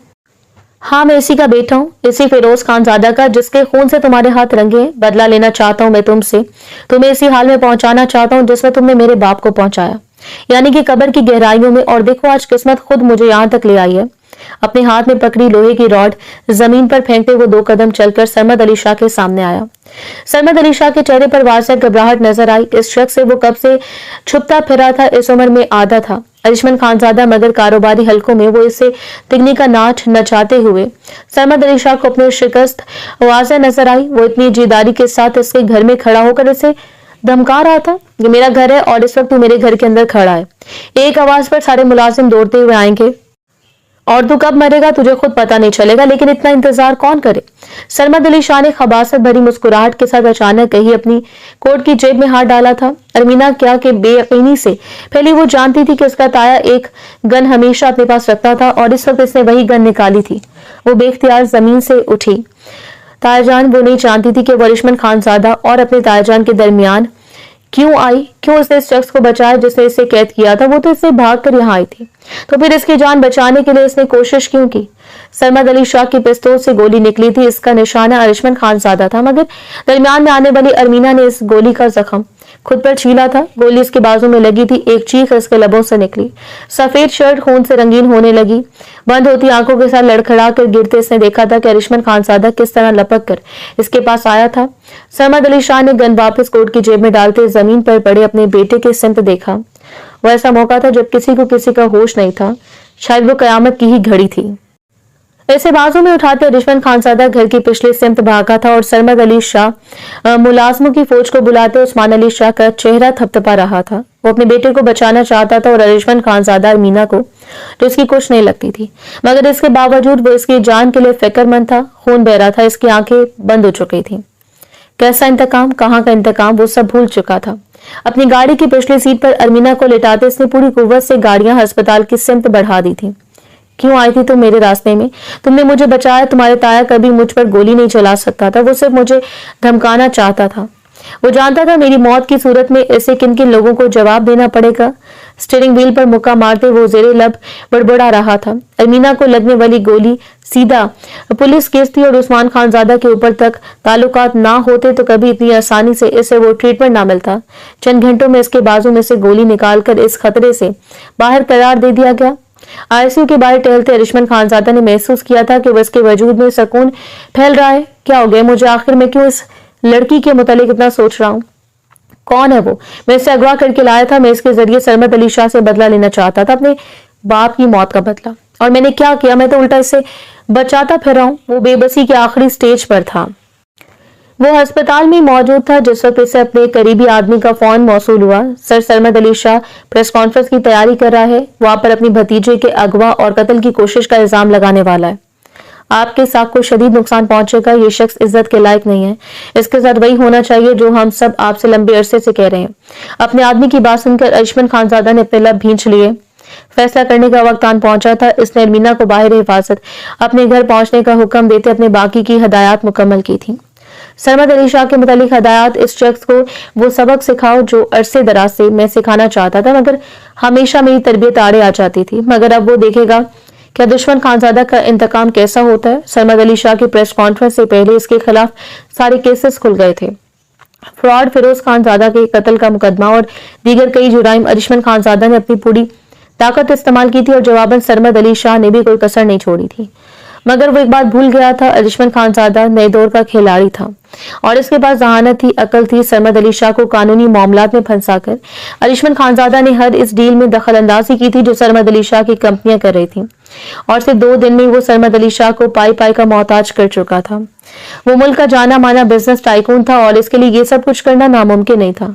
हाँ, मैं इसी का बेटा हूँ, इसी फिरोज खानजादा का जिसके खून से तुम्हारे हाथ रंगे हैं। बदला लेना चाहता हूँ मैं तुमसे। तुम्हें इसी हाल में पहुंचाना चाहता हूँ जिसमें तुमने मेरे बाप को पहुंचाया, यानी कि कब्र की गहराइयों में। और देखो आज किस्मत खुद मुझे यहाँ तक ले आई है। अपने हाथ में पकड़ी लोहे की रॉड जमीन पर फेंकते हुए 2 कदम चलकर सरमद अली शाह के सामने आया। सरमद अली शाह के चेहरे पर वाज़ेह घबराहट नजर आई। इस शख्स से वो कब से छुपता फिरा था। इस उम्र में आधा था अरिशमन खानजादा, मगर कारोबारी हलकों में वो इसे तिगनी का नाच नचाते हुए सरमद अली शाह को अपने शिकस्त वाज़ेह नजर आई। वो इतनी जीदारी के साथ इसके घर में खड़ा होकर इसे धमका रहा था। ये मेरा घर है और इस वक्त तू मेरे घर के अंदर खड़ा है। एक आवाज पर सारे मुलाजिम दौड़ते हुए आएंगे और तू कब मरेगा तुझे खुद पता नहीं चलेगा, लेकिन इतना इंतजार कौन करे? सरमद अली शाह ने खबासत भरी मुस्कुराहट के साथ अचानक कहीं अपनी कोट की जेब में हाथ डाला था। अरमीना क्या के बेयकीनी से पहले वो जानती थी कि उसका ताया एक गन हमेशा अपने पास रखता था और इस वक्त इसने वही गन निकाली थी। वो बेख्तियार जमीन से उठी। तायाजान वो नहीं जानती थी कि वो अरिशमन खानजादा और अपने तायाजान के दरमियान क्यों आई, क्यों उसने इस शख्स को बचाया जिसने इसे कैद किया था। वो तो इससे भागकर यहाँ आई थी, तो फिर इसकी जान बचाने के लिए इसने कोशिश क्यों की? सरमद अली शाह की पिस्तौल से गोली निकली थी। इसका निशाना अरिशमन खानजादा था, मगर दरमियान में आने वाली अरमीना ने इस गोली का जख्म खुद पर छीला था। गोली इसके बाजू में लगी थी। एक चीख इसके लबों से निकली। सफेद शर्ट खून से रंगीन होने लगी। बंद होती आंखों के साथ लड़खड़ा कर गिरते इसने देखा था कि अरिशमन खानजादा किस तरह लपक कर इसके पास आया था। सरमद अली शाह ने गन वापस कोट की जेब में डालते जमीन पर पड़े अपने बेटे के सिमत देखा। वो ऐसा मौका था जब किसी को किसी का होश नहीं था। शायद वो कयामत की ही घड़ी थी। इसे बाजू में उठाते अरिशमन खानजादा घर की पिछले सिमत भागा था और सरमद अली शाह मुलाजमों की फौज को बुलाते उस्मान अली शाह का चेहरा थपथपा रहा था। वो अपने बेटे को बचाना चाहता था और अरिशमन खानजादा अरमीना को, जो इसकी कुछ नहीं लगती थी, मगर इसके बावजूद वो इसकी जान के लिए फिक्रमंद था। खून बह रहा था। इसकी आंखें बंद हो चुकी थी। कैसा इंतकाम, कहाँ का इंतकाम, वो सब भूल चुका था। अपनी गाड़ी की पिछली सीट पर अरमीना को लेटाते इसने पूरी कुव्वत से गाड़ियां अस्पताल की सिमत बढ़ा दी थी। क्यों आई थी तुम मेरे रास्ते में? तुमने मुझे बचाया। तुम्हारे ताया कभी मुझ पर गोली नहीं चला सकता था। वो सिर्फ मुझे धमकाना चाहता था। वो जानता था मेरी मौत की सूरत में ऐसे किन किन लोगों को जवाब देना पड़ेगा। स्टीयरिंग व्हील पर मुक्का मारते वो जेरे लब बड़बड़ा रहा था। अरमीना को लगने वाली गोली सीधा पुलिस केस थी और उस्मान खानजादा के ऊपर तक ताल्लुकात ना होते तो कभी इतनी आसानी से इसे वो ट्रीटमेंट ना मिलता। चंद घंटों में इसके बाजू में से गोली निकालकर इस खतरे से बाहर करार दे दिया गया। आईसीयू के बाहर टहलते अरिशमन खानजादा ने महसूस किया था कि वो इसके वजूद में सुकून फैल रहा है। क्या हो गया मुझे? आखिर में क्यों इस लड़की के मुतालिक इतना सोच रहा हूँ। कौन है वो? मैं इसे अगवा करके लाया था। मैं इसके जरिए सरमद अली शाह से बदला लेना चाहता था, अपने बाप की मौत का बदला। और मैंने क्या किया? मैं तो उल्टा इससे बचाता फिर रहा हूँ। वो बेबसी के आखिरी स्टेज पर था। वो अस्पताल में मौजूद था जिस वक्त इसे अपने करीबी आदमी का फोन मौसूल हुआ। Sir Sarmad Ali Shah press conference की तैयारी कर रहा है। वहां पर अपनी भतीजे के अगवा और कत्ल की कोशिश का इल्जाम लगाने वाला है। आपके साथ को शदीद नुकसान पहुंचेगा। ये शख्स इज्जत के लायक नहीं है। इसके साथ वही होना चाहिए जो हम सब आपसे लंबे अरसे से कह रहे हैं। अपने आदमी की बात सुनकर अरिशमन खानजादा ने अपने लब भींच लिए। फैसला करने का वक्त आन पहुंचा था। इसने अरमीना को बाहर हिफाजत अपने घर पहुंचने का हुक्म देते अपने बाकी की हदायत मुकम्मल की थी। सरमद अली शाह के मुतालिक हदायत, इस शख्स को वो सबक सिखाओ जो अरसे दराज से मैं सिखाना चाहता था, मगर हमेशा मेरी तरबियत आड़े आ जाती थी। मगर अब वो देखेगा क्या दुश्मन खानजादा का इंतकाम कैसा होता है। सरमद अली शाह की प्रेस कॉन्फ्रेंस से पहले इसके खिलाफ सारे केसेस खुल गए थे। फ्रॉड, फिरोज खानजादा के कत्ल का मुकदमा और दीगर कई जुराइम। अरिशमन खानजादा ने अपनी पूरी ताकत इस्तेमाल की थी और जवाबन सरमद अली शाह ने भी कोई कसर नहीं छोड़ी थी। मगर वो एक बात भूल गया था, अरिशमन खानजादा नए दौर का खिलाड़ी था और इसके पास जहानत थी, अकल थी। सरमद अली शाह को कानूनी मामलात में फंसाकर अरिशमन खानजादा ने हर इस डील में दखल अंदाजी की थी जो सरमद अली शाह की कंपनियां कर रही थी। और सिर्फ 2 दिन में वो सरमद अली शाह को पाई पाई का मोहताज कर चुका था। वो मुल्क का जाना माना बिजनेस टाइकून था और इसके लिए ये सब कुछ करना नामुमकिन नहीं था।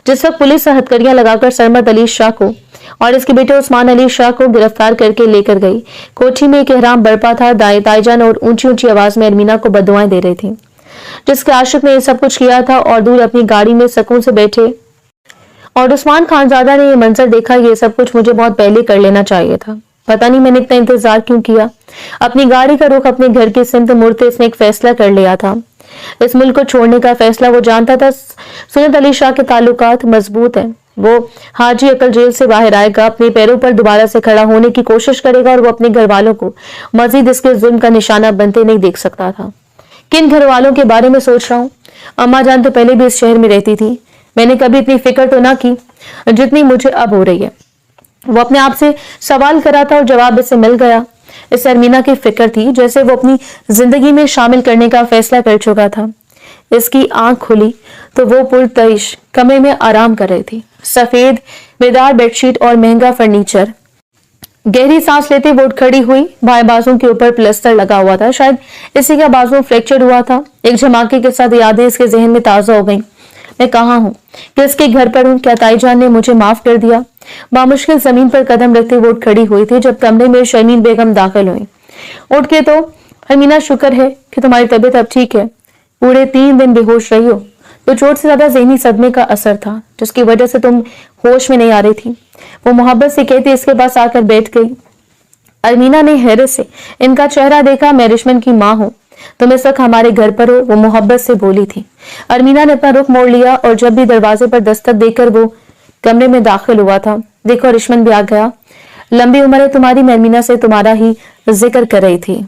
जिस वक्त पुलिस हथकड़ियां लगाकर सरमद अली शाह को और इसके बेटे उस्मान अली शाह को गिरफ्तार करके लेकर गई, कोठी में एक एहराम बरपा था। ताईजान और ऊंची ऊंची आवाज में अरमीना को बद्दुआएं दे रही थी। जिसके आशिक ने ये सब कुछ किया था और दूर अपनी गाड़ी में सुकून से बैठे और उस्मान खानजादा ने ये मंजर देखा। ये सब कुछ मुझे बहुत पहले कर लेना चाहिए था। पता नहीं मैंने इतना इंतजार क्यों किया। अपनी गाड़ी का रुख अपने घर की सिमत मुड़ते इसने एक फैसला कर लिया था। इस मुल्क को छोड़ने का फैसला। वो जानता था सुन्नत अली शाह के ताल्लुकात मजबूत हैं। वो हाजी अकल जेल से बाहर आएगा, अपने पैरों पर दोबारा से खड़ा होने की कोशिश करेगा और वो अपने घर वालों को मजीद इसके जुल्म का निशाना बनते नहीं देख सकता था। किन घर वालों के बारे में सोच रहा हूँ? अम्मा जान तो पहले भी इस शहर में रहती थी। मैंने कभी इतनी फिक्र तो ना की जितनी मुझे अब हो रही है। वो अपने आप से सवाल करा था और जवाब इसे मिल गया। इस अरमीना की फिक्र थी जैसे वो अपनी जिंदगी में शामिल करने का फैसला कर चुका था। इसकी आंख खुली तो वो पुरतइश कमरे में आराम कर रही थी। सफेद बेदार बेडशीट और महंगा फर्नीचर। गहरी सांस लेते वो उठ खड़ी हुई। बाएं बाजू के ऊपर प्लास्टर लगा हुआ था, शायद इसी का बाजू फ्रैक्चर हुआ था। एक झमाके के साथ यादें इसके जहन में ताजा हो गईं। मैं कहाँ हूँ? किसके घर पर हूँ? क्या ताईजान ने मुझे माफ कर दिया? बामुश्किल जमीन पर कदम रखते वो उठ खड़ी हुई थी जब कमरे में शर्मीन बेगम दाखिल हुई। उठ के तो अमीना, शुक्र है कि तुम्हारी तबीयत अब ठीक है। पूरे 3 दिन बेहोश रही हो। तो चोट से ज्यादा जहनी सदमे का असर था जिसकी वजह से तुम होश में नहीं आ रही थी। वो मोहब्बत से कहती इसके पास आकर बैठ गई। अमीना ने हैरत से इनका चेहरा देखा। मैं रिश्मन की माँ हूँ, तुम इस वक्त हमारे घर पर हो, वो मोहब्बत से बोली थी। अरमीना ने अपना रुख मोड़ लिया और जब भी दरवाजे पर दस्तक देकर वो कमरे में दाखिल हुआ था, देखो रिश्मन भी आ गया। लंबी उम्र है तुम्हारी, मैं अरमीना से तुम्हारा ही जिक्र कर रही थी।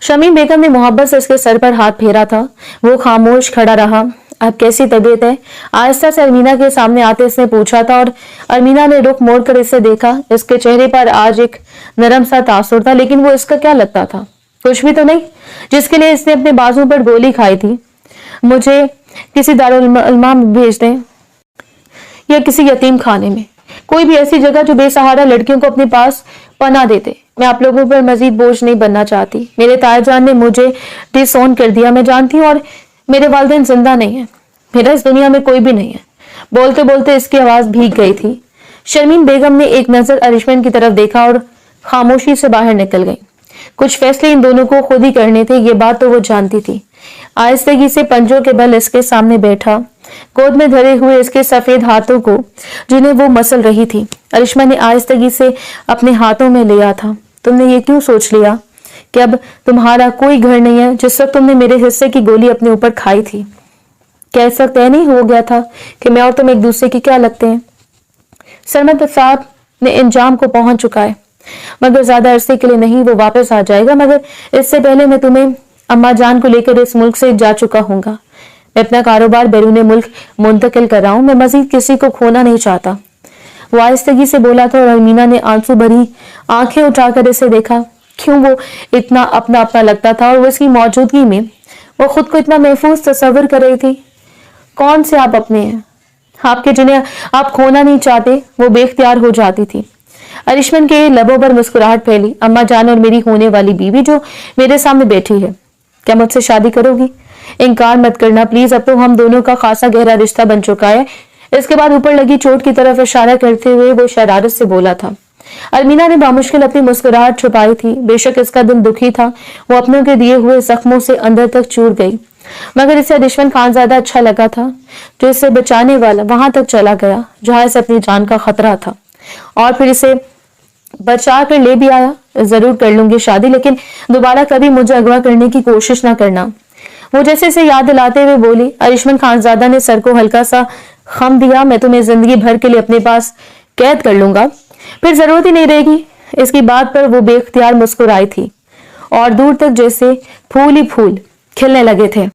शमीम बेगम ने मोहब्बत से इसके सर पर हाथ फेरा था। वो खामोश खड़ा रहा। अब कैसी तबीयत है? आहिस्ता से अरमीना के सामने आते इसने पूछा था और अरमीना ने रुख मोड़कर इसे देखा। इसके चेहरे पर आज एक नरम सा तासुर था, लेकिन वो इसका क्या लगता था? कुछ भी तो नहीं जिसके लिए इसने अपने बाजू पर गोली खाई थी। मुझे किसी दारुल उलमा में भेज दें या किसी यतीम खाने में, कोई भी ऐसी जगह जो बेसहारा लड़कियों को अपने पास पना देते। मैं आप लोगों पर मजीद बोझ नहीं बनना चाहती। मेरे तायाजान ने मुझे डिसऑन कर दिया, मैं जानती हूँ, और मेरे वालिदैन जिंदा नहीं है। मेरा इस दुनिया में कोई भी नहीं है। बोलते बोलते इसकी आवाज भीग गई थी। शर्मीन बेगम ने एक नजर अरिशमन की तरफ देखा और खामोशी से बाहर निकल गई। कुछ फैसले इन दोनों को खुद ही करने थे, ये बात तो वो जानती थी। आहिस्तगी से पंजों के बल इसके सामने बैठा, गोद में धरे हुए इसके सफेद हाथों को जिन्हें वो मसल रही थी, अरिशमा ने आहिस्तगी से अपने हाथों में लिया था। तुमने ये क्यों सोच लिया कि अब तुम्हारा कोई घर नहीं है? जिस वक्त तुमने मेरे हिस्से की गोली अपने ऊपर खाई थी, क्या ऐसा तय नहीं हो गया था कि मैं और तुम एक दूसरे के क्या लगते हैं? सरमद साहब ने इंजाम को पहुंच चुका है, मगर ज्यादा अरसे के लिए नहीं, वो वापस आ जाएगा। मगर इससे पहले मैं तुम्हें अम्मा जान को लेकर इस मुल्क से जा चुका हूँगा। मैं अपना कारोबार बैरून मुल्क मुंतकिल कर रहा हूँ। मैं मजीद किसी को खोना नहीं चाहता। वो आहिस्तगी से बोला था और अमीना ने आंसू भरी आंखें उठाकर इसे देखा। क्यों वो इतना अपना अपना लगता था और वो इसकी मौजूदगी में वो खुद को इतना महफूज तस्वर कर रही थी। कौन से आप अपने हैं, आपके जिन्हें आप खोना नहीं चाहते, वो बेख्तियार हो जाती थी। अरिशमन के लबों पर मुस्कुराहट फैली। अम्मा जान और मेरी होने वाली बीवी जो मेरे सामने बैठी है, क्या मुझसे शादी करोगी? इनकार मत करना प्लीज, अब तो हम दोनों का खासा गहरा रिश्ता बन चुका है। इसके बाद ऊपर लगी चोट की तरफ इशारा करते हुए वो शरारत से बोला था। अरमीना ने बामुश्किल अपनी मुस्कुराहट छुपाई थी। बेशक इसका दिल दुखी था, वो अपनों के दिए हुए जख्मों से अंदर तक चूर गई, मगर इसे अरिशमन खानजादा अच्छा लगा था, जो इसे बचाने वाला वहां तक चला गया जहां इसे अपनी जान का खतरा था, और फिर इसे बचा कर ले भी आया। जरूर कर लूंगी शादी, लेकिन दोबारा कभी मुझे अगवा करने की कोशिश ना करना, वो जैसे इसे याद दिलाते हुए बोली। अरिशमन खानजादा ने सर को हल्का सा खम दिया। मैं तुम्हें जिंदगी भर के लिए अपने पास कैद कर लूंगा, फिर जरूरत ही नहीं रहेगी। इसकी बात पर वो बेख्तियार मुस्कुराई थी और दूर तक जैसे फूल ही फूल खिलने लगे थे।